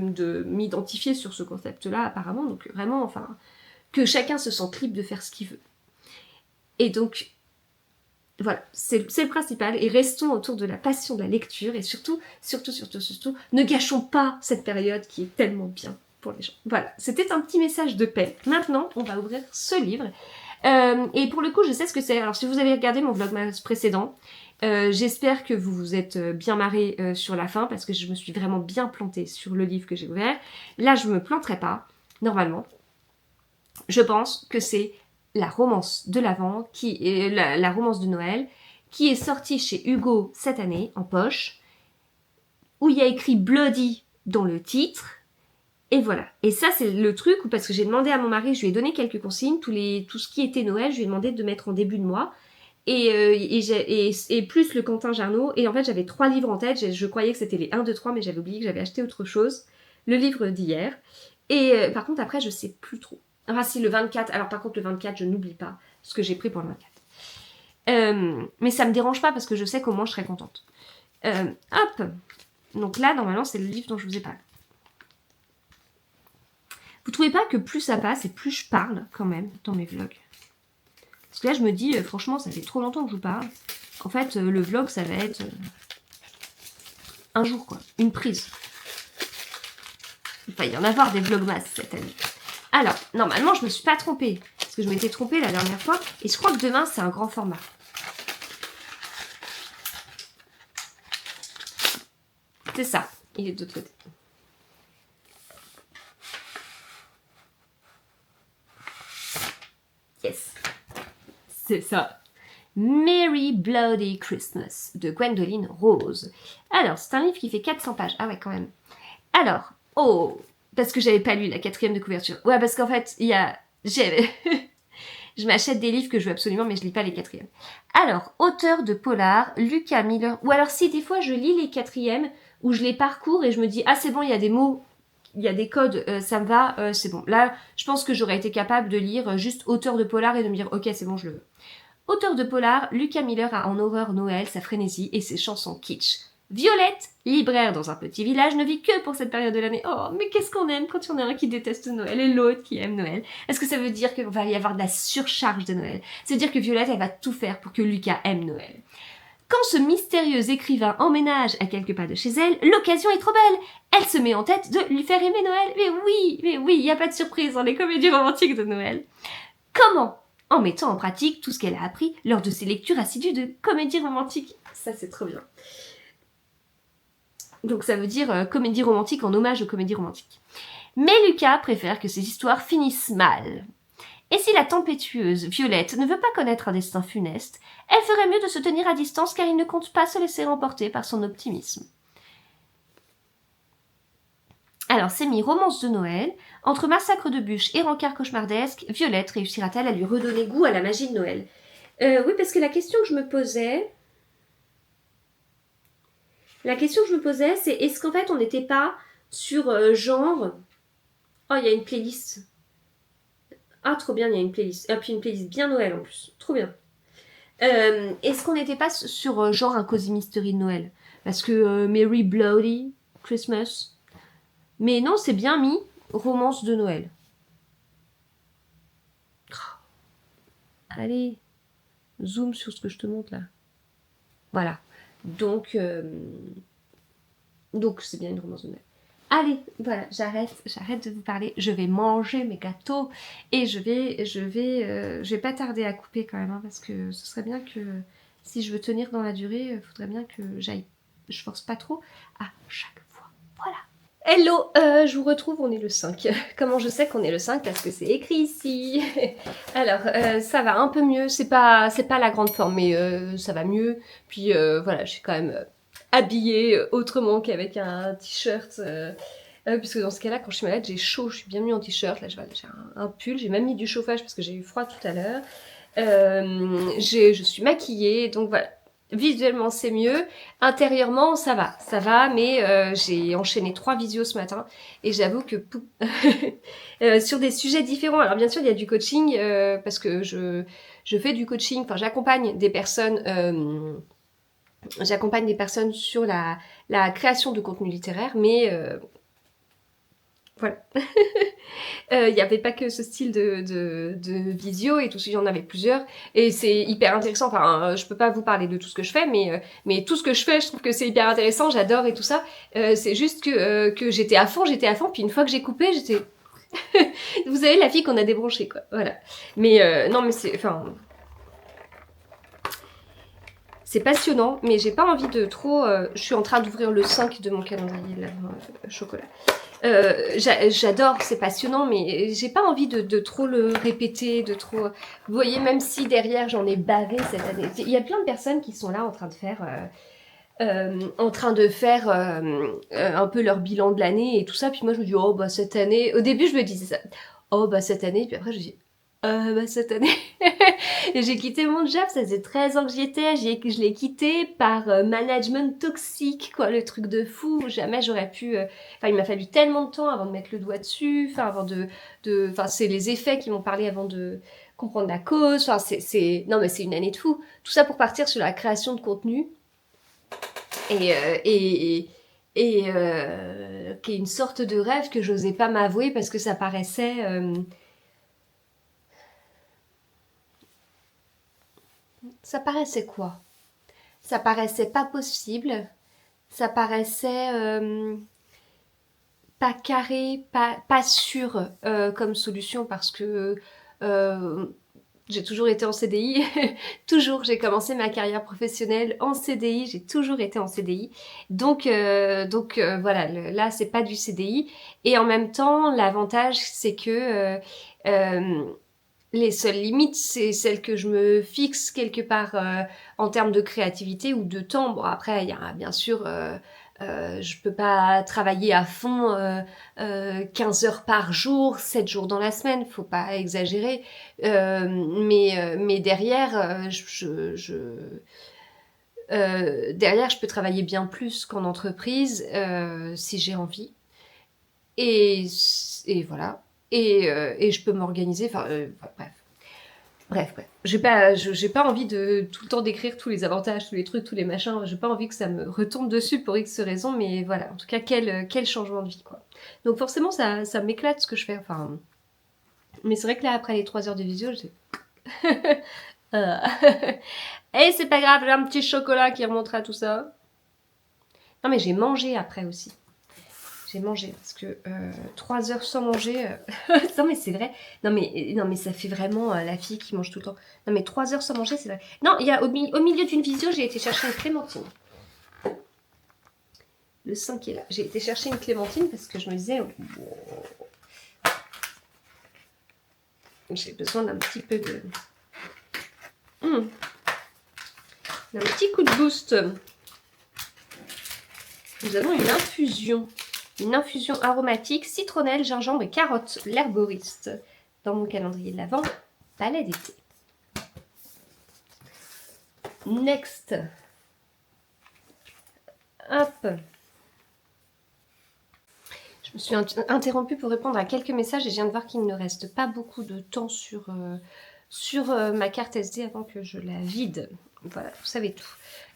S1: m'identifier sur ce concept-là apparemment. Donc vraiment, enfin, que chacun se sente libre de faire ce qu'il veut. Et donc, voilà, c'est le principal. Et restons autour de la passion de la lecture et surtout, ne gâchons pas cette période qui est tellement bien pour les gens. Voilà, c'était un petit message de paix. Maintenant, on va ouvrir ce livre. Et pour le coup, je sais ce que c'est. Alors, si vous avez regardé mon vlogmas précédent, j'espère que vous vous êtes bien marré sur la fin parce que je me suis vraiment bien plantée sur le livre que j'ai ouvert. Là, je me planterai pas, normalement. Je pense que c'est la romance de l'Avent, qui est la romance de Noël, qui est sortie chez Hugo cette année, en poche, où il y a écrit Bloody dans le titre. Et voilà. Et ça, c'est le truc où, parce que j'ai demandé à mon mari, je lui ai donné quelques consignes, tout ce qui était Noël, je lui ai demandé de mettre en début de mois. Et plus le Quentin Jarnot. Et en fait, j'avais 3 livres en tête. Je croyais que c'était les 1, 2, 3, mais j'avais oublié que j'avais acheté autre chose. Le livre d'hier. Et par contre, après, je sais plus trop. Enfin, si, le 24. Alors, par contre, le 24, je n'oublie pas ce que j'ai pris pour le 24. Mais ça me dérange pas parce que je sais qu'au moins, je serai contente. Hop. Donc là, normalement, c'est le livre dont je vous ai parlé. Vous trouvez pas que plus ça passe et plus je parle, quand même, dans mes vlogs? Parce que là, je me dis, franchement, ça fait trop longtemps que je vous parle. En fait, le vlog, ça va être un jour, quoi. Une prise. Il va y en avoir des vlogmas cette année. Alors, normalement, je me suis pas trompée. Parce que je m'étais trompée la dernière fois. Et je crois que demain, c'est un grand format. C'est ça. Il est de l'autre côté. Yes. C'est ça. Merry Bloody Christmas de Gwendoline Rose. Alors, c'est un livre qui fait 400 pages. Ah ouais, quand même. Alors, parce que j'avais pas lu la 4e de couverture. Ouais, parce qu'en fait, je m'achète des livres que je veux absolument, mais je lis pas les 4e. Alors, auteur de polar, Lucas Miller. Ou alors, si des fois je lis les 4e, où je les parcours et je me dis, ah c'est bon, il y a des mots, il y a des codes, ça me va, c'est bon. Là, je pense que j'aurais été capable de lire juste auteur de polar et de me dire, ok, c'est bon, je le veux. Auteur de polar, Lucas Miller a en horreur Noël, sa frénésie et ses chansons kitsch. Violette, libraire dans un petit village, ne vit que pour cette période de l'année. Oh, mais qu'est-ce qu'on aime quand il y en a un qui déteste Noël et l'autre qui aime Noël? Est-ce que ça veut dire qu'il va y avoir de la surcharge de Noël? Ça veut dire que Violette, elle va tout faire pour que Lucas aime Noël. Quand ce mystérieux écrivain emménage à quelques pas de chez elle, l'occasion est trop belle. Elle se met en tête de lui faire aimer Noël. Mais oui, il n'y a pas de surprise dans les comédies romantiques de Noël. Comment? En mettant en pratique tout ce qu'elle a appris lors de ses lectures assidues de comédies romantiques. Ça, c'est trop bien. Donc ça veut dire comédie romantique en hommage aux comédies romantiques. Mais Lucas préfère que ces histoires finissent mal. Et si la tempétueuse Violette ne veut pas connaître un destin funeste, elle ferait mieux de se tenir à distance car il ne compte pas se laisser remporter par son optimisme. Alors, c'est mis romance de Noël. Entre massacre de bûches et rencard cauchemardesque, Violette réussira-t-elle à lui redonner goût à la magie de Noël? Oui, parce que la question que je me posais, c'est est-ce qu'en fait on n'était pas sur genre... Oh, il y a une playlist. Ah, trop bien, il y a une playlist. Et puis une playlist bien Noël en plus. Trop bien. Est-ce qu'on n'était pas sur genre un Cozy Mystery de Noël? Parce que Merry Bloody Christmas. Mais non, c'est bien mis romance de Noël. Allez, zoom sur ce que je te montre là. Voilà. Donc c'est bien une romance de Noël. Allez, voilà, j'arrête de vous parler. Je vais manger mes gâteaux et je vais pas tarder à couper quand même, hein, parce que ce serait bien que si je veux tenir dans la durée, il faudrait bien que je force pas trop à chaque fois. Voilà. Hello, je vous retrouve, on est le 5. Comment je sais qu'on est le 5? Parce que c'est écrit ici. Alors, ça va un peu mieux, c'est pas la grande forme, mais ça va mieux. Puis voilà, je suis quand même habillée autrement qu'avec un t-shirt. Puisque dans ce cas-là, quand je suis malade, j'ai chaud, je suis bien mieux en t-shirt. Là, j'ai un pull, j'ai même mis du chauffage parce que j'ai eu froid tout à l'heure. Je suis maquillée, donc voilà. Visuellement, c'est mieux. Intérieurement, ça va, mais j'ai enchaîné 3 visios ce matin et j'avoue que sur des sujets différents. Alors bien sûr, il y a du coaching parce que je fais du coaching. Enfin, j'accompagne des personnes sur la création de contenu littéraire, mais voilà. Il n'y avait pas que ce style de visio et tout, il y en avait plusieurs et c'est hyper intéressant. Enfin, je peux pas vous parler de tout ce que je fais, mais tout ce que je fais, je trouve que c'est hyper intéressant, j'adore et tout ça. C'est juste que j'étais à fond, puis une fois que j'ai coupé, j'étais... Vous savez, la fille qu'on a débranchée, quoi. Voilà. Mais non, mais c'est... Enfin... C'est passionnant, mais j'ai pas envie de trop... je suis en train d'ouvrir le 5 de mon calendrier, là, chocolat. J'adore, c'est passionnant, mais j'ai pas envie de trop le répéter, de trop... Vous voyez, même si derrière j'en ai bavé cette année, il y a plein de personnes qui sont là en train de faire un peu leur bilan de l'année et tout ça, puis moi je me dis, oh bah cette année... Au début je me disais ça, oh bah cette année, puis après je me dis, bah cette année... Et j'ai quitté mon job, ça faisait 13 ans que j'y étais, je l'ai quitté par management toxique, quoi, le truc de fou, jamais j'aurais pu... Enfin, il m'a fallu tellement de temps avant de mettre le doigt dessus, enfin, avant enfin, c'est les effets qui m'ont parlé avant de comprendre la cause, enfin, non, mais c'est une année de fou. Tout ça pour partir sur la création de contenu, et qui est une sorte de rêve que j'osais pas m'avouer parce que ça paraissait... Ça paraissait quoi? Ça paraissait pas possible, ça paraissait pas carré, pas sûr comme solution parce que j'ai toujours été en CDI, toujours j'ai commencé ma carrière professionnelle en CDI, j'ai toujours été en CDI, donc voilà, là c'est pas du CDI et en même temps l'avantage c'est que les seules limites, c'est celles que je me fixe quelque part en termes de créativité ou de temps. Bon, après, il y a bien sûr, je peux pas travailler à fond 15 heures par jour, 7 jours dans la semaine, faut pas exagérer. Mais derrière, derrière, je peux travailler bien plus qu'en entreprise si j'ai envie. Et voilà. Et je peux m'organiser, enfin bref. J'ai pas envie de tout le temps décrire tous les avantages, tous les trucs, tous les machins, j'ai pas envie que ça me retombe dessus pour X raisons, mais voilà, en tout cas, quel changement de vie, quoi. Donc forcément, ça m'éclate ce que je fais, enfin... Mais c'est vrai que là, après les 3 heures de visio, j'ai... Et c'est pas grave, j'ai un petit chocolat qui remontera tout ça. Non mais j'ai mangé après aussi. J'ai mangé parce que 3 heures sans manger, non mais c'est vrai, non mais ça fait vraiment la fille qui mange tout le temps. Non mais 3 heures sans manger, c'est vrai. Non, il y a au milieu d'une visio, j'ai été chercher une clémentine. Le 5 est là. J'ai été chercher une clémentine parce que je me disais, j'ai besoin d'un petit peu de... d'un petit coup de boost. Nous avons une infusion. une infusion aromatique, citronnelle, gingembre et carotte, l'herboriste. Dans mon calendrier de l'Avent, palais d'été. Next. Hop. Je me suis interrompue pour répondre à quelques messages et je viens de voir qu'il ne reste pas beaucoup de temps sur ma carte SD avant que je la vide. Voilà, vous savez tout.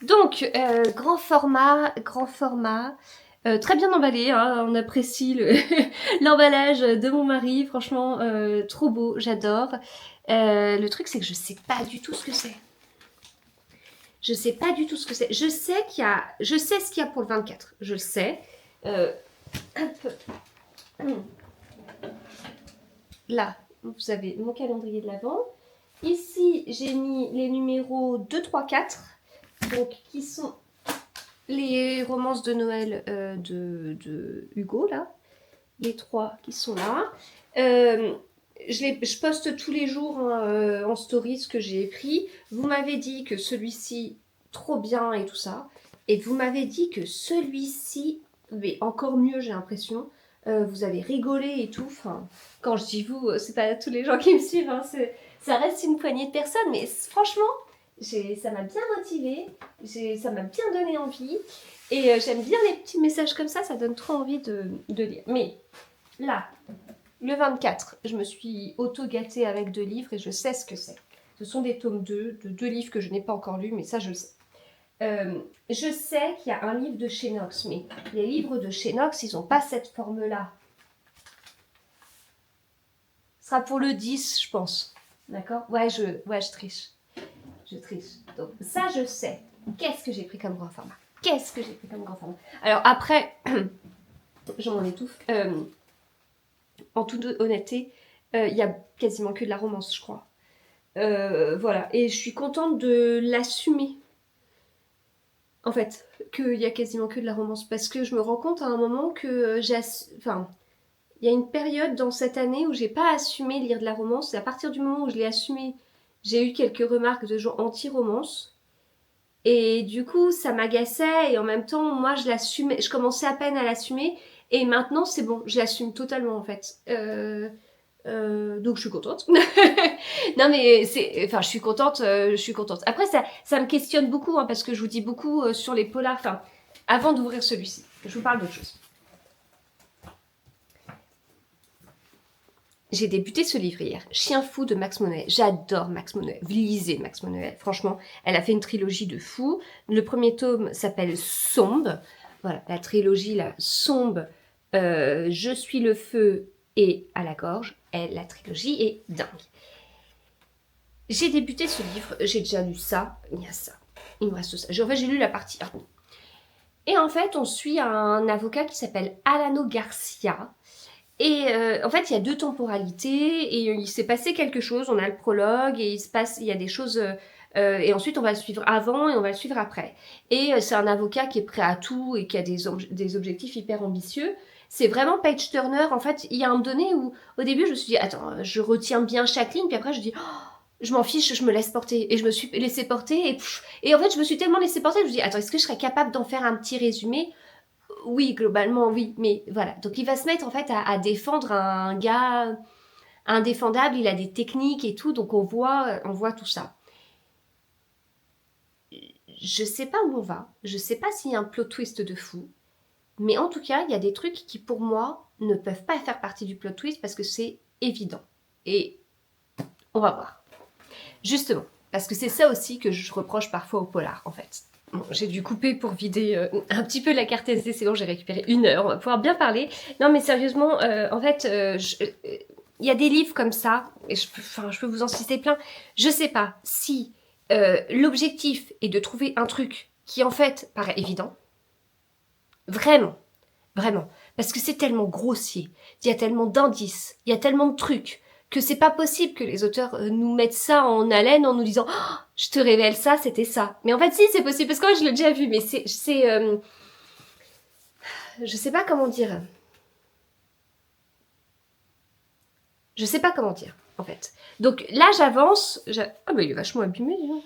S1: Donc, grand format, très bien emballé, hein, on apprécie l'emballage de mon mari, franchement, trop beau, j'adore. Le truc, c'est que je sais pas du tout ce que c'est. Je sais pas du tout ce que c'est. Je sais ce qu'il y a pour le 24, je le sais. Là, vous avez mon calendrier de l'Avent. Ici, j'ai mis les numéros 2, 3, 4, donc qui sont les romances de Noël de Hugo, là. Les 3 qui sont là. Je poste tous les jours en story ce que j'ai écrit. Vous m'avez dit que celui-ci, trop bien et tout ça. Et vous m'avez dit que celui-ci, mais encore mieux, j'ai l'impression. Vous avez rigolé et tout. Enfin, quand je dis vous, c'est pas tous les gens qui me suivent. Hein, ça reste une poignée de personnes. Mais franchement, ça m'a bien motivée. Ça m'a bien donné envie. Et j'aime bien les petits messages comme ça. Ça donne trop envie de lire. Mais là, le 24, je me suis auto-gâtée avec 2 livres et je sais ce que c'est. Ce sont des tomes 2, de 2 livres que je n'ai pas encore lus, mais ça je le sais. Je sais qu'il y a un livre de chez Nox, mais les livres de chez Nox, ils n'ont pas cette forme-là. Ce sera pour le 10, je pense. D'accord ? Ouais, je triche. Je triche. Donc ça, je sais. Qu'est-ce que j'ai pris comme grand format ? Alors après, j'en étouffe. En toute honnêteté, il y a quasiment que de la romance, je crois. Voilà. Et je suis contente de l'assumer. En fait, qu'il y a quasiment que de la romance. Parce que je me rends compte à un moment que il y a une période dans cette année où j'ai pas assumé lire de la romance. Et à partir du moment où je l'ai assumé, j'ai eu quelques remarques de gens anti-romance. Et du coup, ça m'agaçait. Et en même temps, moi, je commençais à peine à l'assumer. Et maintenant, c'est bon, je l'assume totalement en fait. Donc je suis contente. Non mais je suis contente. Après ça me questionne beaucoup hein, parce que je vous dis beaucoup sur les polars. Enfin, avant d'ouvrir celui-ci, je vous parle d'autre chose. J'ai débuté ce livre hier, Chien fou de Max Monnoël. J'adore Max Monnoël. Vous lisez Max Monnoël. Franchement, elle a fait une trilogie de fou. Le premier tome s'appelle Sombre. Voilà, la trilogie là, Sombre. Je suis le feu et à la gorge. La trilogie est dingue. J'ai débuté ce livre, j'ai déjà lu ça, il y a ça, il me reste ça. En fait, j'ai lu la partie 1. Et en fait, on suit un avocat qui s'appelle Alano Garcia. Et en fait, il y a 2 temporalités et il s'est passé quelque chose. On a le prologue et il y a des choses... et ensuite, on va le suivre avant et on va le suivre après. Et c'est un avocat qui est prêt à tout et qui a des objectifs hyper ambitieux. C'est vraiment page turner. En fait, il y a un moment donné où, au début, je me suis dit, attends, je retiens bien chaque ligne. Puis après, je dis, oh, je m'en fiche, je me laisse porter. Et je me suis laissée porter. Et en fait, je me suis tellement laissée porter, je me dis, attends, est-ce que je serais capable d'en faire un petit résumé ? Oui, globalement, oui. Mais voilà. Donc, il va se mettre, en fait, à défendre un gars indéfendable. Il a des techniques et tout. Donc, on voit tout ça. Je sais pas où on va. Je sais pas s'il y a un plot twist de fou. Mais en tout cas, il y a des trucs qui, pour moi, ne peuvent pas faire partie du plot twist parce que c'est évident. Et on va voir. Justement, parce que c'est ça aussi que je reproche parfois au polar, en fait. Bon, j'ai dû couper pour vider un petit peu la carte SD, c'est bon, j'ai récupéré 1 heure, on va pouvoir bien parler. Non, mais sérieusement, en fait, il y a des livres comme ça, et je peux vous en citer plein. Je sais pas si l'objectif est de trouver un truc qui, en fait, paraît évident. Vraiment, vraiment. Parce que c'est tellement grossier, il y a tellement d'indices, il y a tellement de trucs, que c'est pas possible que les auteurs nous mettent ça en haleine en nous disant oh, « je te révèle ça, c'était ça ». Mais en fait, si, c'est possible, parce que moi, je l'ai déjà vu, mais je sais pas comment dire. Je sais pas comment dire, en fait. Donc là, j'avance. Ah, bah, il est vachement abîmé, dis donc.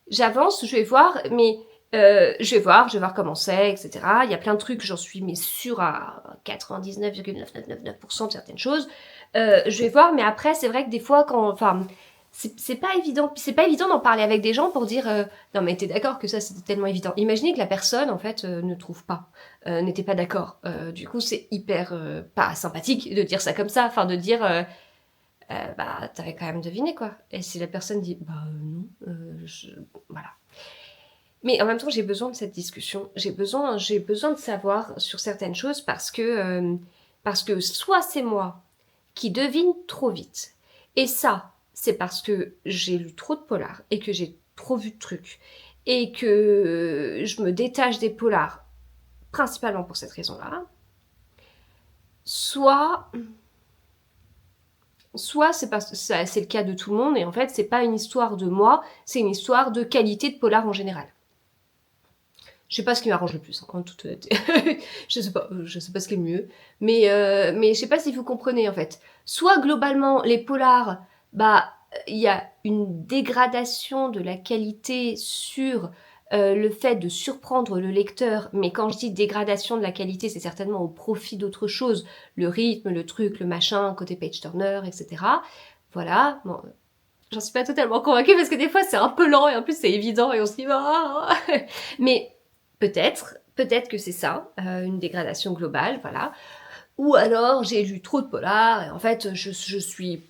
S1: J'avance, je vais voir, mais Je vais voir comment c'est, etc. Il y a plein de trucs, j'en suis mais sûre à 99,9999% de certaines choses. Je vais voir, mais après, c'est vrai que des fois, c'est pas évident. C'est pas évident d'en parler avec des gens pour dire non mais t'es d'accord que ça c'était tellement évident. Imaginez que la personne en fait ne trouve pas, n'était pas d'accord. Du coup c'est hyper pas sympathique de dire ça comme ça, enfin de dire bah t'avais quand même deviné quoi. Et si la personne dit bah non, voilà. Mais en même temps j'ai besoin de cette discussion. J'ai besoin de savoir sur certaines choses parce que soit c'est moi qui devine trop vite. Et ça, c'est parce que j'ai lu trop de polars et que j'ai trop vu de trucs et que je me détache des polars principalement pour cette raison-là. Soit c'est parce que c'est le cas de tout le monde et en fait c'est pas une histoire de moi, c'est une histoire de qualité de polar en général. Je sais pas ce qui m'arrange le plus, en toute honnêteté. Je sais pas ce qui est le mieux. Mais je sais pas si vous comprenez, en fait. Soit, globalement, les polars, bah, il y a une dégradation de la qualité sur le fait de surprendre le lecteur. Mais quand je dis dégradation de la qualité, c'est certainement au profit d'autre chose. Le rythme, le truc, le machin, côté page-turner, etc. Voilà. Bon, j'en suis pas totalement convaincue parce que des fois, c'est un peu lent et en plus, c'est évident et on se dit... Ah. Mais... Peut-être que c'est ça, une dégradation globale, voilà. Ou alors j'ai lu trop de polars et en fait je suis...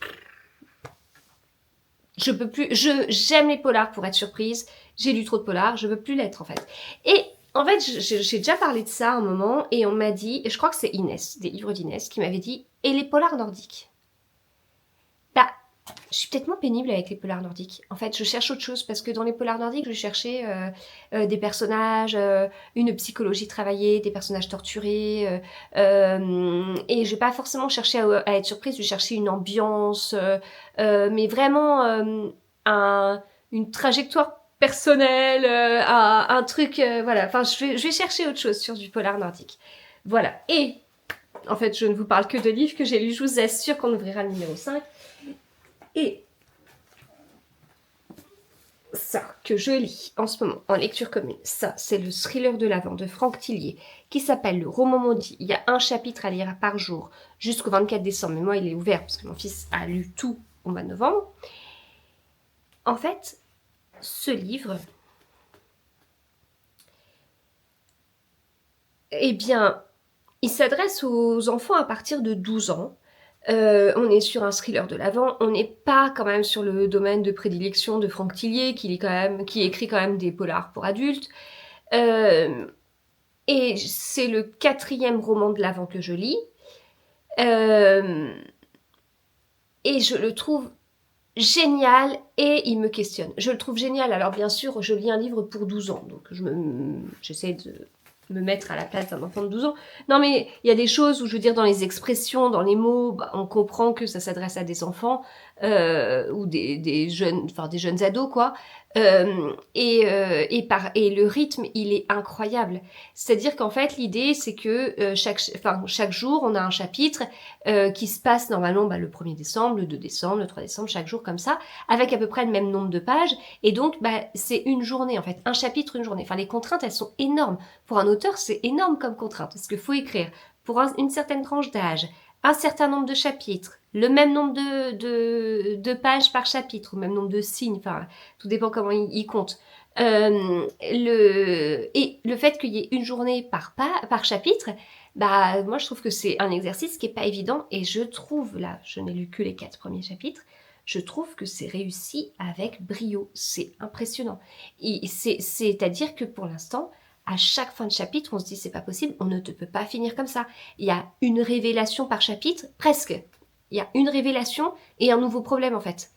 S1: Je peux plus... J'aime les polars pour être surprise, j'ai lu trop de polars, je veux plus l'être en fait. Et en fait j'ai déjà parlé de ça à un moment et on m'a dit, et je crois que c'est Inès, des livres d'Inès, qui m'avait dit « Et les polars nordiques ?» Bah, je suis peut-être moins pénible avec les polars nordiques. En fait, je cherche autre chose parce que dans les polars nordiques, je cherchais des personnages, une psychologie travaillée, des personnages torturés. Et je vais pas forcément chercher à être surprise, je cherchais une ambiance, mais vraiment une trajectoire personnelle, un truc, voilà. Enfin, je vais chercher autre chose sur du polar nordique. Voilà. Et, en fait, je ne vous parle que de livres que j'ai lus, je vous assure qu'on ouvrira le numéro 5. Et ça, que je lis en ce moment, en lecture commune, ça, c'est le thriller de l'Avent de Franck Tillier, qui s'appelle Le Roman maudit. Il y a un chapitre à lire par jour jusqu'au 24 décembre. Mais moi, il est ouvert parce que mon fils a lu tout au mois de novembre. En fait, ce livre, eh bien, il s'adresse aux enfants à partir de 12 ans. On est sur un thriller de l'Avent, on n'est pas quand même sur le domaine de prédilection de Franck Tillier, qui écrit quand même des polars pour adultes. Et c'est le 4e roman de l'Avent que je lis. Et je le trouve génial et il me questionne. Je le trouve génial. Alors bien sûr, je lis un livre pour 12 ans, donc j'essaie de me mettre à la place d'un enfant de 12 ans. Non mais il y a des choses où, je veux dire, dans les expressions, dans les mots, bah, on comprend que ça s'adresse à des enfants ou des jeunes ados, quoi. Et le rythme, il est incroyable. C'est-à-dire qu'en fait, l'idée, c'est que chaque jour, on a un chapitre qui se passe normalement le 1er décembre, le 2 décembre, le 3 décembre, chaque jour comme ça, avec à peu près le même nombre de pages. Et donc, c'est une journée, en fait. Un chapitre, une journée. Enfin, les contraintes, elles sont énormes. Pour un auteur, c'est énorme comme contrainte. Parce qu'il faut écrire pour une certaine tranche d'âge, un certain nombre de chapitres, le même nombre de pages par chapitre, ou le même nombre de signes, enfin, tout dépend comment il compte. Et le fait qu'il y ait une journée par chapitre, bah, moi je trouve que c'est un exercice qui est pas évident, et je trouve, là, je n'ai lu que les 4 premiers chapitres, je trouve que c'est réussi avec brio, c'est impressionnant. C'est-à-dire que pour l'instant, à chaque fin de chapitre, on se dit c'est pas possible, on ne peut pas finir comme ça. Il y a une révélation par chapitre, presque. Il y a une révélation et un nouveau problème en fait.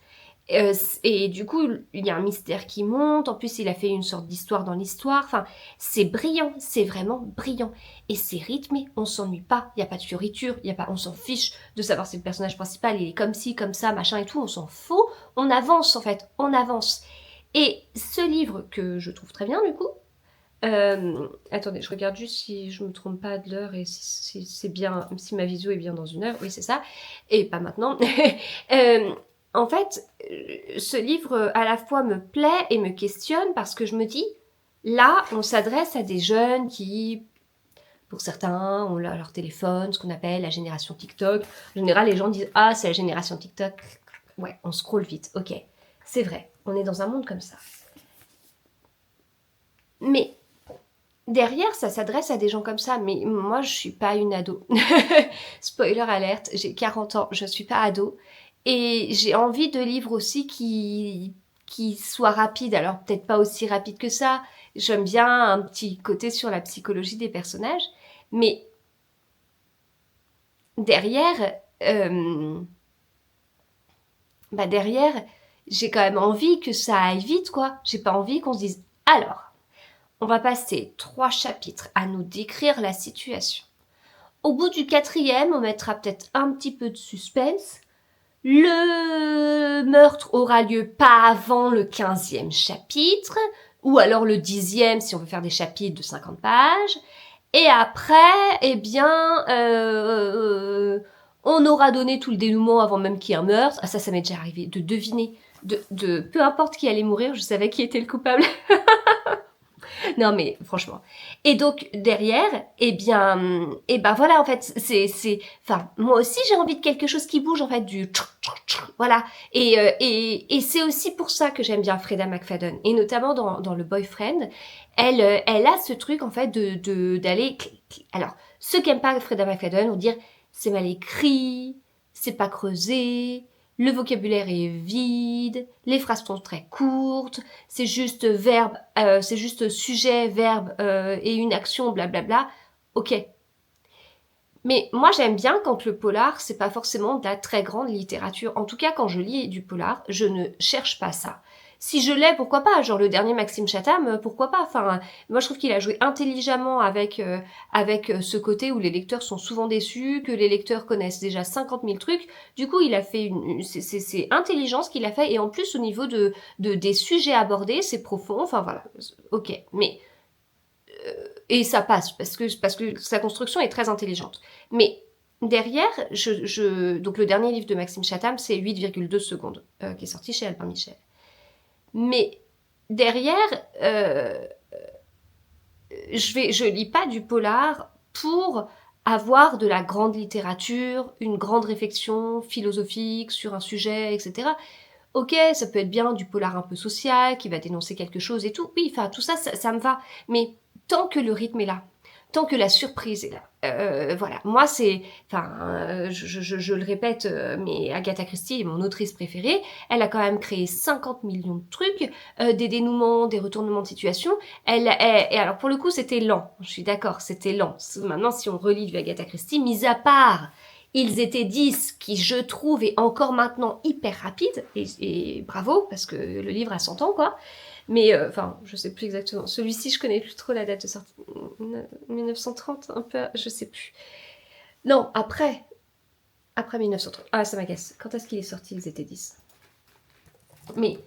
S1: Et du coup, il y a un mystère qui monte. En plus, il a fait une sorte d'histoire dans l'histoire. Enfin, c'est brillant, c'est vraiment brillant. Et c'est rythmé, on s'ennuie pas. Il n'y a pas de fioriture, on s'en fiche de savoir si le personnage principal il est comme ci, comme ça, machin et tout. On s'en fout. On avance en fait, on avance. Et ce livre que je trouve très bien du coup. Attendez, je regarde juste si je me trompe pas de l'heure et si c'est bien, si ma visio est bien dans 1 heure. Oui, c'est ça. Et pas maintenant. En fait, ce livre à la fois me plaît et me questionne parce que je me dis, Là, on s'adresse à des jeunes qui, pour certains, ont leur téléphone, ce qu'on appelle la génération TikTok. En général, les gens disent « Ah, c'est la génération TikTok ». Ouais, on scrolle vite, ok. C'est vrai, on est dans un monde comme ça. Mais derrière, ça s'adresse à des gens comme ça. Mais moi, je suis pas une ado. Spoiler alerte, j'ai 40 ans, je suis pas ado. Et j'ai envie de livres aussi qui soient rapides. Alors, peut-être pas aussi rapides que ça. J'aime bien un petit côté sur la psychologie des personnages. Mais derrière, derrière, j'ai quand même envie que ça aille vite, quoi. J'ai pas envie qu'on se dise, alors, on va passer 3 chapitres à nous décrire la situation. Au bout du 4e, on mettra peut-être un petit peu de suspense. Le meurtre aura lieu pas avant le 15e chapitre, ou alors le 10e si on veut faire des chapitres de 50 pages. Et après, eh bien, on aura donné tout le dénouement avant même qu'il y ait un meurtre. Ah, ça m'est déjà arrivé de deviner. Peu importe qui allait mourir, je savais qui était le coupable. Non mais franchement. Et donc derrière, voilà en fait, enfin moi aussi j'ai envie de quelque chose qui bouge en fait voilà. Et c'est aussi pour ça que j'aime bien Freda McFadden et notamment dans le Boyfriend, elle a ce truc en fait d'aller. Alors ceux qui aiment pas Freda McFadden vont dire c'est mal écrit, c'est pas creusé. Le vocabulaire est vide, les phrases sont très courtes, c'est juste verbe, c'est juste sujet, verbe et une action, blablabla. Ok. Mais moi j'aime bien quand le polar, c'est pas forcément de la très grande littérature. En tout cas, quand je lis du polar, je ne cherche pas ça. Si je l'ai, pourquoi pas? Genre le dernier Maxime Chatham, pourquoi pas? Enfin, moi je trouve qu'il a joué intelligemment avec ce côté où les lecteurs sont souvent déçus, que les lecteurs connaissent déjà 50 000 trucs. Du coup, il a fait c'est intelligent ce qu'il a fait et en plus au niveau des sujets abordés, c'est profond. Enfin voilà, ok. Mais et ça passe parce que sa construction est très intelligente. Mais derrière, donc le dernier livre de Maxime Chatham, c'est 8,2 secondes, qui est sorti chez Albin Michel. Mais derrière, je lis pas du polar pour avoir de la grande littérature, une grande réflexion philosophique sur un sujet, etc. Ok, ça peut être bien du polar un peu social, qui va dénoncer quelque chose et tout. Oui, enfin, tout ça, ça me va. Mais tant que le rythme est là, tant que la surprise est là, voilà. Moi, c'est... Enfin, je le répète, mais Agatha Christie est mon autrice préférée. Elle a quand même créé 50 millions de trucs, des dénouements, des retournements de situation. Et alors, pour le coup, c'était lent. Je suis d'accord, c'était lent. Maintenant, si on relit du Agatha Christie, mis à part Ils étaient 10, qui je trouve est encore maintenant hyper rapide, et bravo, parce que le livre a 100 ans, quoi. Mais, enfin, je sais plus exactement. Celui-ci, je connais plus trop la date de sortie. 1930, un peu, je sais plus. Non, après 1930. Ah, ça m'agace. Quand est-ce qu'il est sorti Ils étaient 10. Mais,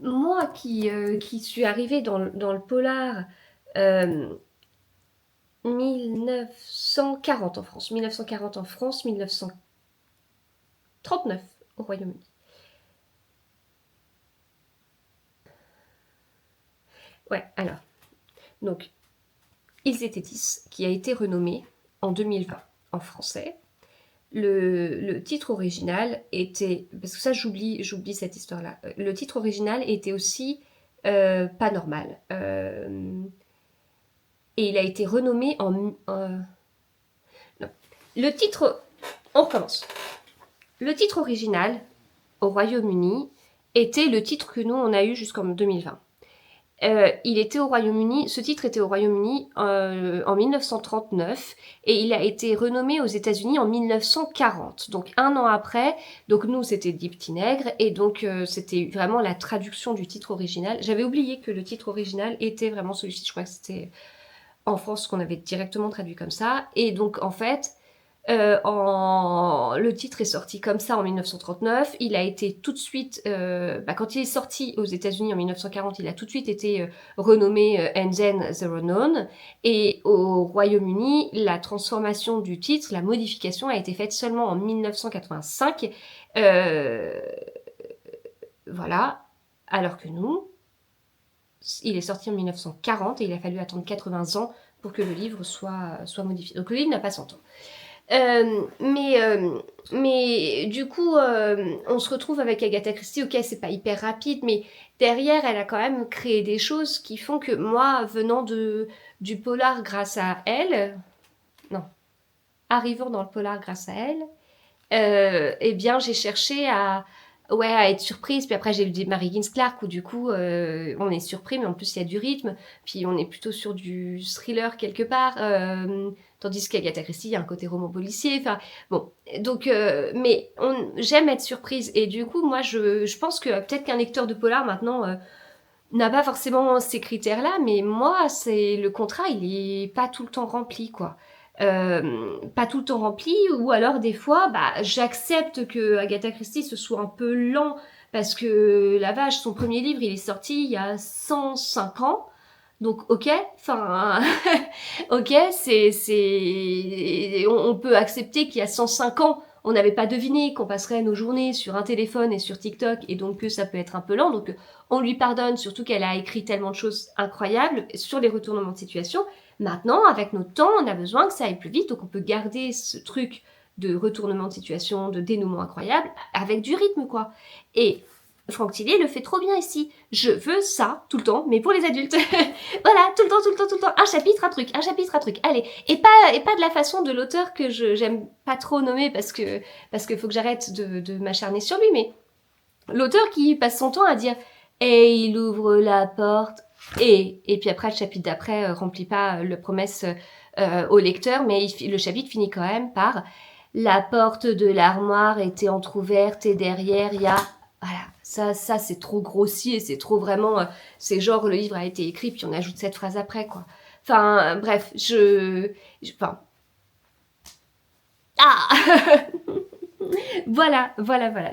S1: moi qui suis arrivée dans le polar... 1940 en France, 1940 en France, 1939 au Royaume-Uni. Ouais, alors, donc, Ils étaient 10, qui a été renommé en 2020 en français. Le titre original était, parce que ça j'oublie cette histoire-là, le titre original était aussi Pas normal. Et il a été renommé en... non. Le titre... On recommence. Le titre original, au Royaume-Uni, était le titre que nous, on a eu jusqu'en 2020. Il était au Royaume-Uni, ce titre était au Royaume-Uni en 1939 et il a été renommé aux États-Unis en 1940. Donc un an après, donc nous c'était Dix Petits Nègres et donc c'était vraiment la traduction du titre original. J'avais oublié que le titre original était vraiment celui-ci, je crois que c'était en France qu'on avait directement traduit comme ça. Et donc en fait, le titre est sorti comme ça en 1939. Il a été tout de suite, quand il est sorti aux États-Unis en 1940, il a tout de suite été renommé And Then the Unknown. Et au Royaume-Uni, la transformation du titre, la modification a été faite seulement en 1985. Voilà. Alors que nous, il est sorti en 1940 et il a fallu attendre 80 ans pour que le livre soit modifié. Donc le livre n'a pas 100 ans. Mais du coup, on se retrouve avec Agatha Christie. Ok, c'est pas hyper rapide, mais derrière, elle a quand même créé des choses qui font que moi, venant du polar grâce à elle, non, arrivant dans le polar grâce à elle, eh bien, j'ai cherché à être surprise. Puis après, j'ai lu des Mary Higgins Clark où du coup, on est surpris, mais en plus, il y a du rythme. Puis on est plutôt sur du thriller quelque part. Tandis qu'Agatha Christie, il y a un côté roman policier. Enfin, bon. Donc, mais j'aime être surprise. Et du coup, moi, je pense que peut-être qu'un lecteur de polar maintenant n'a pas forcément ces critères-là, mais moi, c'est le contrat, il est pas tout le temps rempli, quoi. Pas tout le temps rempli, ou alors des fois, bah, j'accepte que Agatha Christie ce soit un peu lent, parce que la vache, son premier livre, il est sorti il y a 105 ans, donc ok, enfin, ok, on peut accepter qu'il y a 105 ans, on n'avait pas deviné qu'on passerait nos journées sur un téléphone et sur TikTok, et donc que ça peut être un peu lent, donc on lui pardonne, surtout qu'elle a écrit tellement de choses incroyables sur les retournements de situation. Maintenant, avec notre temps, on a besoin que ça aille plus vite, donc on peut garder ce truc de retournement de situation, de dénouement incroyable, avec du rythme, quoi. Et Franck Tillier le fait trop bien ici. Je veux ça tout le temps, mais pour les adultes. Voilà, tout le temps, tout le temps, tout le temps. Un chapitre, un truc, un chapitre, un truc. Allez. Et pas de la façon de l'auteur que j'aime pas trop nommer parce que faut que j'arrête de m'acharner sur lui, mais l'auteur qui passe son temps à dire et il ouvre la porte et puis après le chapitre d'après remplit pas la promesse au lecteur, mais le chapitre finit quand même par la porte de l'armoire était entrouverte et derrière il y a voilà, ça c'est trop grossier, c'est trop vraiment c'est genre le livre a été écrit puis on ajoute cette phrase après, quoi. Enfin bref, enfin Voilà.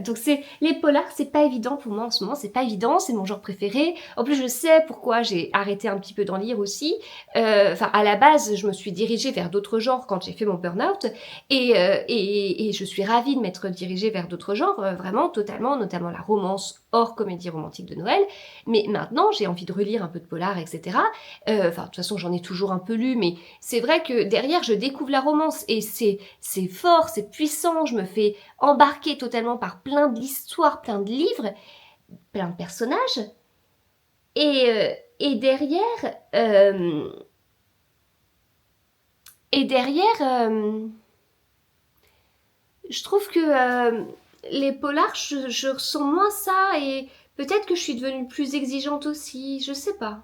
S1: Donc les polars, c'est pas évident pour moi en ce moment, c'est pas évident, c'est mon genre préféré. En plus, je sais pourquoi j'ai arrêté un petit peu d'en lire aussi. Enfin, à la base, je me suis dirigée vers d'autres genres quand j'ai fait mon burn-out, et je suis ravie de m'être dirigée vers d'autres genres, vraiment totalement, notamment la romance hors comédie romantique de Noël. Mais maintenant, j'ai envie de relire un peu de polar, etc. Enfin, de toute façon, j'en ai toujours un peu lu, mais c'est vrai que derrière, je découvre la romance et c'est fort, c'est puissant. Je me fais embarqué totalement par plein d'histoires, plein de livres, plein de personnages. Et derrière, je trouve que les polars, je ressens moins ça et peut-être que je suis devenue plus exigeante aussi, je sais pas.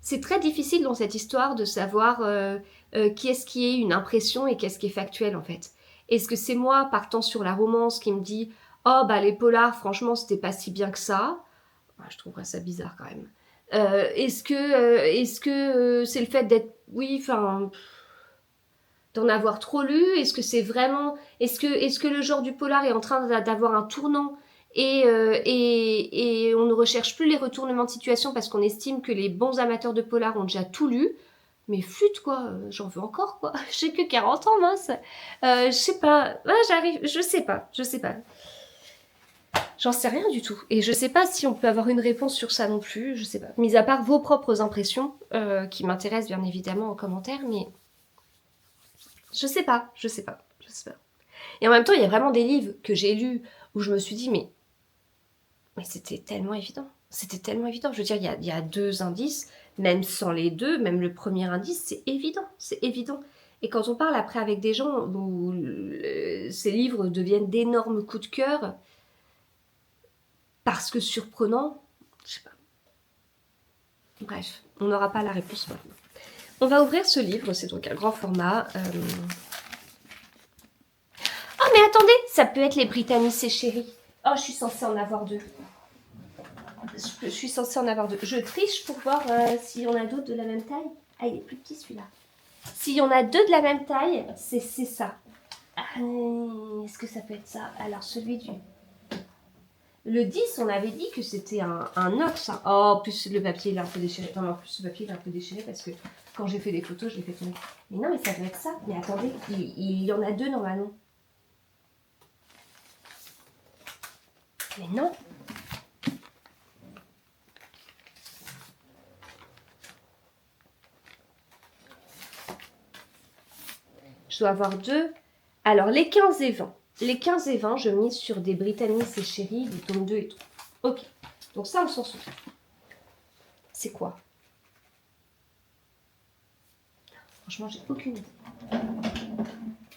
S1: C'est très difficile dans cette histoire de savoir qu'est-ce qui est une impression et qu'est-ce qui est factuel en fait. Est-ce que c'est moi partant sur la romance qui me dit oh bah les polars franchement c'était pas si bien que ça. Ouais, je trouverais ça bizarre quand même. Est-ce que c'est le fait d'être oui enfin d'en avoir trop lu? Est-ce que c'est vraiment est-ce que le genre du polar est en train d'avoir un tournant et on ne recherche plus les retournements de situation parce qu'on estime que les bons amateurs de polar ont déjà tout lu? Mais flûte quoi, j'en veux encore quoi. J'ai que 40 ans, mince. Je sais pas. Ouais, j'arrive. Je sais pas. J'en sais rien du tout. Et je sais pas si on peut avoir une réponse sur ça non plus. Je sais pas. Mis à part vos propres impressions, qui m'intéressent bien évidemment en commentaire, mais je sais pas. Et en même temps, il y a vraiment des livres que j'ai lus où je me suis dit, mais c'était tellement évident. C'était tellement évident. Je veux dire, il y a deux indices, même sans les deux, même le premier indice, c'est évident. C'est évident. Et quand on parle après avec des gens où ces livres deviennent d'énormes coups de cœur, parce que surprenants, je sais pas. Bref, on n'aura pas la réponse maintenant. On va ouvrir ce livre, c'est donc un grand format. Oh mais attendez, ça peut être les Britanniques et Chéri. Oh, je suis censée en avoir deux. Je suis censée en avoir deux. Je triche pour voir s'il y en a d'autres de la même taille. Ah, il est plus petit celui-là. S'il y en a deux de la même taille, c'est ça. Est-ce que ça peut être ça? Alors, celui du... Le 10, on avait dit que c'était un ox. Hein. Oh, en plus, le papier, il est un peu déchiré. Non, mais en plus, le papier, il est un peu déchiré parce que quand j'ai fait des photos, je l'ai fait tomber. Mais non, mais ça doit être ça. Mais attendez, il y en a deux normalement. Mais non. dois avoir 2. Alors, les 15 et 20. Les 15 et 20, je mise sur des Britannies et Chéri, des tomes 2 et 3. Ok. Donc ça, on s'en souvient. C'est quoi? Franchement, j'ai aucune idée.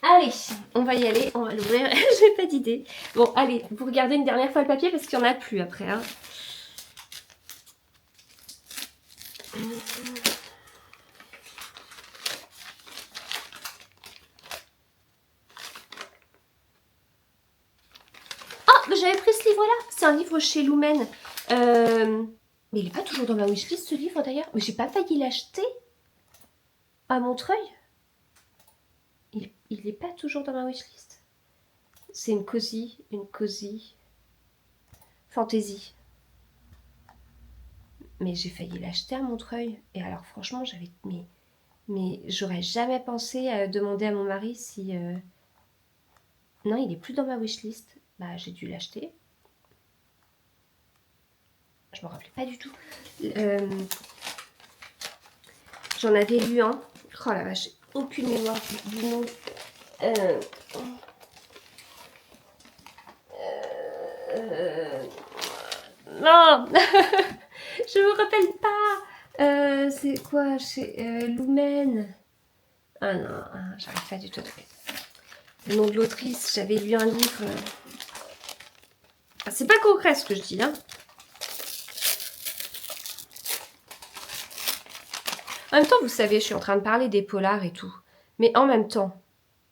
S1: Allez, on va y aller, on va l'ouvrir. J'ai pas d'idée. Bon, allez, vous regardez une dernière fois le papier parce qu'il n'y en a plus après. Hein. Oh, mais j'avais pris ce livre-là. C'est un livre chez Lumen. Mais il n'est pas toujours dans ma wishlist ce livre d'ailleurs. Mais j'ai pas failli l'acheter à Montreuil. Il n'est pas toujours dans ma wishlist. C'est une cosy fantasy. Mais j'ai failli l'acheter à Montreuil. Et alors franchement, j'avais... Mais j'aurais jamais pensé à demander à mon mari si... Non, il est plus dans ma wishlist. Bah, j'ai dû l'acheter. Je me rappelais pas du tout. J'en avais lu un. Oh la vache, j'ai aucune mémoire du nom. Non. Je me rappelle pas. C'est quoi chez Lumen. Ah non, j'arrive pas du tout à trouver. Le nom de l'autrice, j'avais lu un livre. C'est pas concret ce que je dis, hein. En même temps, vous savez, je suis en train de parler des polars et tout. Mais en même temps,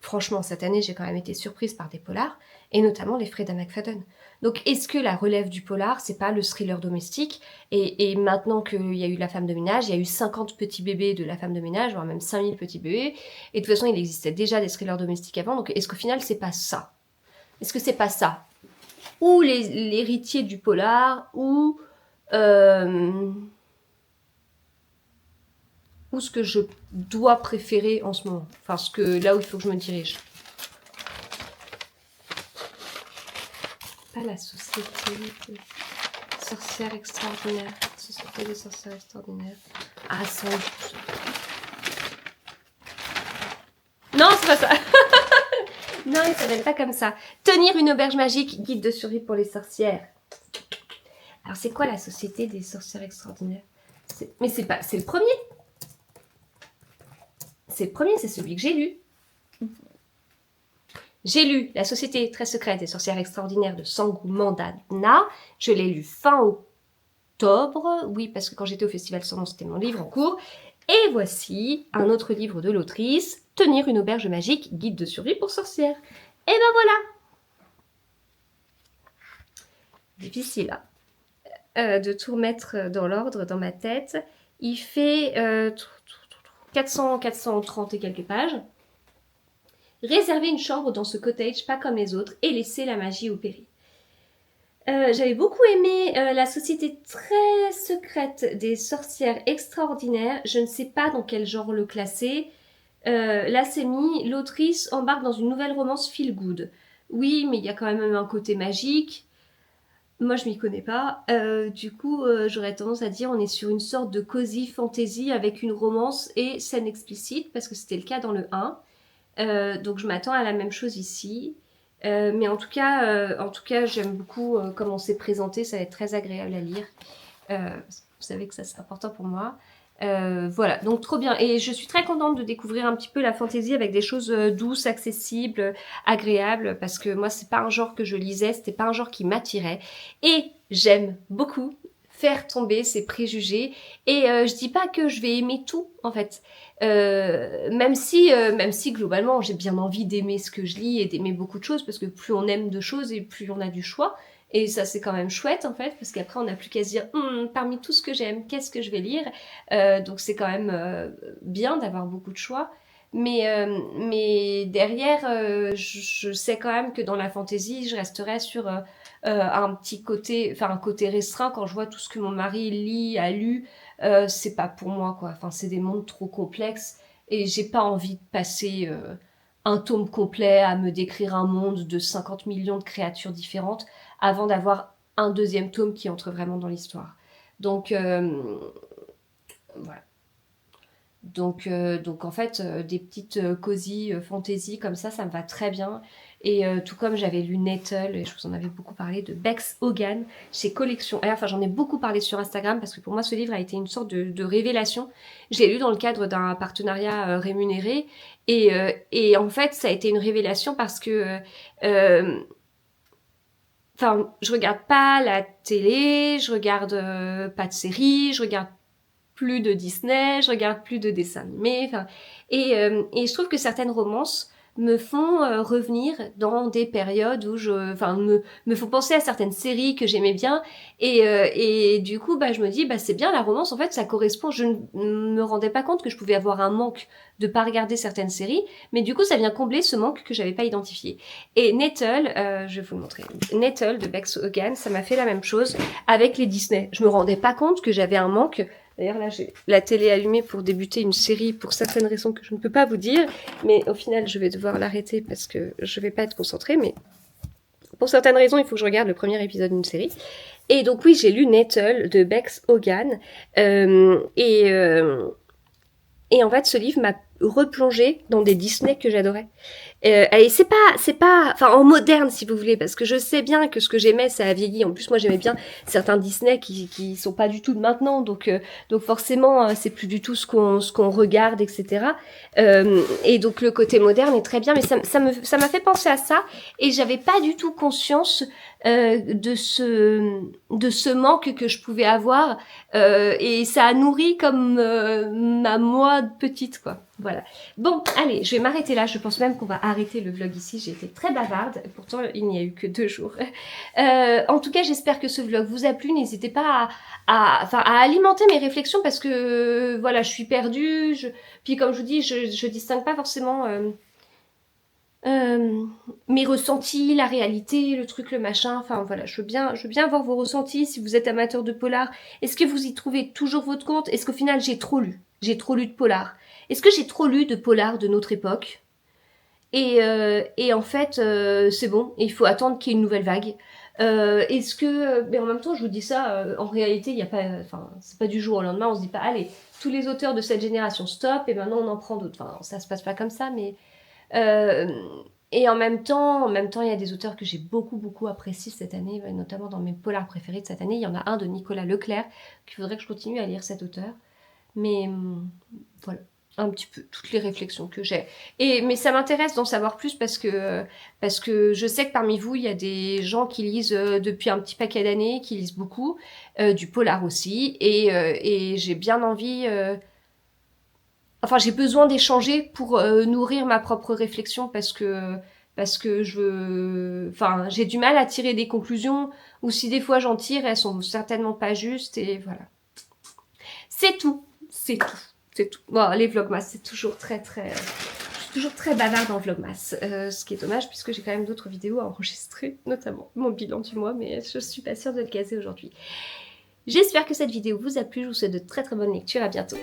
S1: franchement, cette année, j'ai quand même été surprise par des polars, et notamment les Freda McFadden. Donc, est-ce que la relève du polar, c'est pas le thriller domestique? Et maintenant qu'il y a eu La femme de ménage, il y a eu 50 petits bébés de La femme de ménage, voire même 5000 petits bébés. Et de toute façon, il existait déjà des thrillers domestiques avant. Donc, est-ce qu'au final, c'est pas ça? Est-ce que c'est pas ça? Ou l'héritier du polar, ou ce que je dois préférer en ce moment. Enfin, là où il faut que je me dirige. Pas la société des sorcières extraordinaires. Société des sorcières extraordinaires. Ah, sans doute. Non, c'est pas ça. Non, il s'appelle pas comme ça. Tenir une auberge magique, guide de survie pour les sorcières. Alors, c'est quoi la société des sorcières extraordinaires? Mais c'est pas... C'est le premier. C'est le premier, c'est celui que j'ai lu. J'ai lu La Société très secrète des sorcières extraordinaires de Sangu Mandana. Je l'ai lu fin octobre. Oui, parce que quand j'étais au Festival Sans Nom, c'était mon livre en cours. Et voici un autre livre de l'autrice, Tenir une auberge magique, guide de survie pour sorcières. Et ben voilà. Difficile de tout remettre dans l'ordre dans ma tête. Il fait 430 et quelques pages. Réserver une chambre dans ce cottage pas comme les autres et laisser la magie opérer. J'avais beaucoup aimé La Société très secrète des sorcières extraordinaires. Je ne sais pas dans quel genre le classer. Là, c'est mis. L'autrice embarque dans une nouvelle romance feel good. Oui, mais il y a quand même un côté magique. Moi, je m'y connais pas. Du coup, j'aurais tendance à dire on est sur une sorte de cozy fantasy avec une romance et scène explicite, parce que c'était le cas dans le 1. Donc je m'attends à la même chose ici. Mais en tout cas j'aime beaucoup comment c'est présenté. Ça va être très agréable à lire. Vous savez que ça c'est important pour moi. Voilà, donc trop bien. Et je suis très contente de découvrir un petit peu la fantaisie avec des choses douces, accessibles, agréables. Parce que moi, c'est pas un genre que je lisais, c'était pas un genre qui m'attirait. Et j'aime beaucoup faire tomber ces préjugés. Et je dis pas que je vais aimer tout, en fait. Même si globalement, j'ai bien envie d'aimer ce que je lis et d'aimer beaucoup de choses. Parce que plus on aime de choses et plus on a du choix. Et ça, c'est quand même chouette, en fait, parce qu'après, on n'a plus qu'à se dire parmi tout ce que j'aime, qu'est-ce que je vais lire. Donc, c'est quand même bien d'avoir beaucoup de choix. Mais derrière, je sais quand même que dans la fantaisie, je resterai sur un petit côté, enfin, un côté restreint. Quand je vois tout ce que mon mari lit, a lu, c'est pas pour moi, quoi. Enfin, c'est des mondes trop complexes et j'ai pas envie de passer un tome complet à me décrire un monde de 50 millions de créatures différentes avant d'avoir un deuxième tome qui entre vraiment dans l'histoire. Donc, voilà. Donc en fait, des petites cosy fantasy comme ça me va très bien. Et tout comme j'avais lu Nettle, et je vous en avais beaucoup parlé, de Bex Hogan, chez Collection R. Enfin, j'en ai beaucoup parlé sur Instagram parce que pour moi, ce livre a été une sorte de révélation. J'ai lu dans le cadre d'un partenariat rémunéré. Et en fait, ça a été une révélation parce que... Enfin, je regarde pas la télé, je regarde pas de séries, je regarde plus de Disney, je regarde plus de dessins animés, enfin, et je trouve que certaines romances me font revenir dans des périodes où me font penser à certaines séries que j'aimais bien, et du coup, bah, je me dis, bah, c'est bien la romance, en fait, ça correspond, je ne me rendais pas compte que je pouvais avoir un manque de pas regarder certaines séries, mais du coup, ça vient combler ce manque que j'avais pas identifié. Et Nettle, je vais vous le montrer, Nettle de Bex Hogan, ça m'a fait la même chose avec les Disney. Je me rendais pas compte que j'avais un manque. D'ailleurs, là, j'ai la télé allumée pour débuter une série pour certaines raisons que je ne peux pas vous dire. Mais au final, je vais devoir l'arrêter parce que je ne vais pas être concentrée. Mais pour certaines raisons, il faut que je regarde le premier épisode d'une série. Et donc, oui, j'ai lu Nettle de Bex Hogan. Et en fait, ce livre m'a replongé dans des Disney que j'adorais. Et c'est pas, enfin en moderne si vous voulez, parce que je sais bien que ce que j'aimais ça a vieilli. En plus moi j'aimais bien certains Disney qui sont pas du tout de maintenant, donc forcément c'est plus du tout ce qu'on regarde, etc. Et donc le côté moderne est très bien, mais ça m'a fait penser à ça, et j'avais pas du tout conscience de ce manque que je pouvais avoir, et ça a nourri comme ma moi petite quoi. Voilà. Bon, allez, je vais m'arrêter là. Je pense même qu'on va arrêter le vlog ici. J'ai été très bavarde. Pourtant, il n'y a eu que 2 jours. En tout cas, j'espère que ce vlog vous a plu. N'hésitez pas à alimenter mes réflexions parce que, voilà, je suis perdue. Puis, comme je vous dis, je distingue pas forcément mes ressentis, la réalité, le truc, le machin. Enfin, voilà, je veux bien avoir vos ressentis. Si vous êtes amateur de polar, est-ce que vous y trouvez toujours votre compte? Est-ce qu'au final, j'ai trop lu? J'ai trop lu de polar? Est-ce que j'ai trop lu de polar de notre époque? Et en fait, c'est bon, il faut attendre qu'il y ait une nouvelle vague. Est-ce que... Mais en même temps, je vous dis ça, en réalité, il y a pas... Enfin, c'est pas du jour au lendemain, on se dit pas, allez, tous les auteurs de cette génération stop, et maintenant on en prend d'autres. Enfin, ça se passe pas comme ça, mais... Et en même temps, il y a des auteurs que j'ai beaucoup appréciés cette année, notamment dans mes polars préférés de cette année. Il y en a un de Nicolas Leclerc, qu'il faudrait que je continue à lire cet auteur. Mais voilà, un petit peu toutes les réflexions que j'ai. Mais ça m'intéresse d'en savoir plus parce que je sais que parmi vous, il y a des gens qui lisent depuis un petit paquet d'années, qui lisent beaucoup, du polar aussi. Et j'ai bien envie... Enfin, j'ai besoin d'échanger pour nourrir ma propre réflexion parce que je veux... Enfin, j'ai du mal à tirer des conclusions, ou si des fois j'en tire, elles sont certainement pas justes, et voilà. C'est tout. C'est tout. C'est tout. Bon, les vlogmas, c'est toujours très... Je suis toujours très bavarde en vlogmas, ce qui est dommage puisque j'ai quand même d'autres vidéos à enregistrer, notamment mon bilan du mois, mais je suis pas sûre de le caser aujourd'hui. J'espère que cette vidéo vous a plu, je vous souhaite de très bonnes lectures, à bientôt.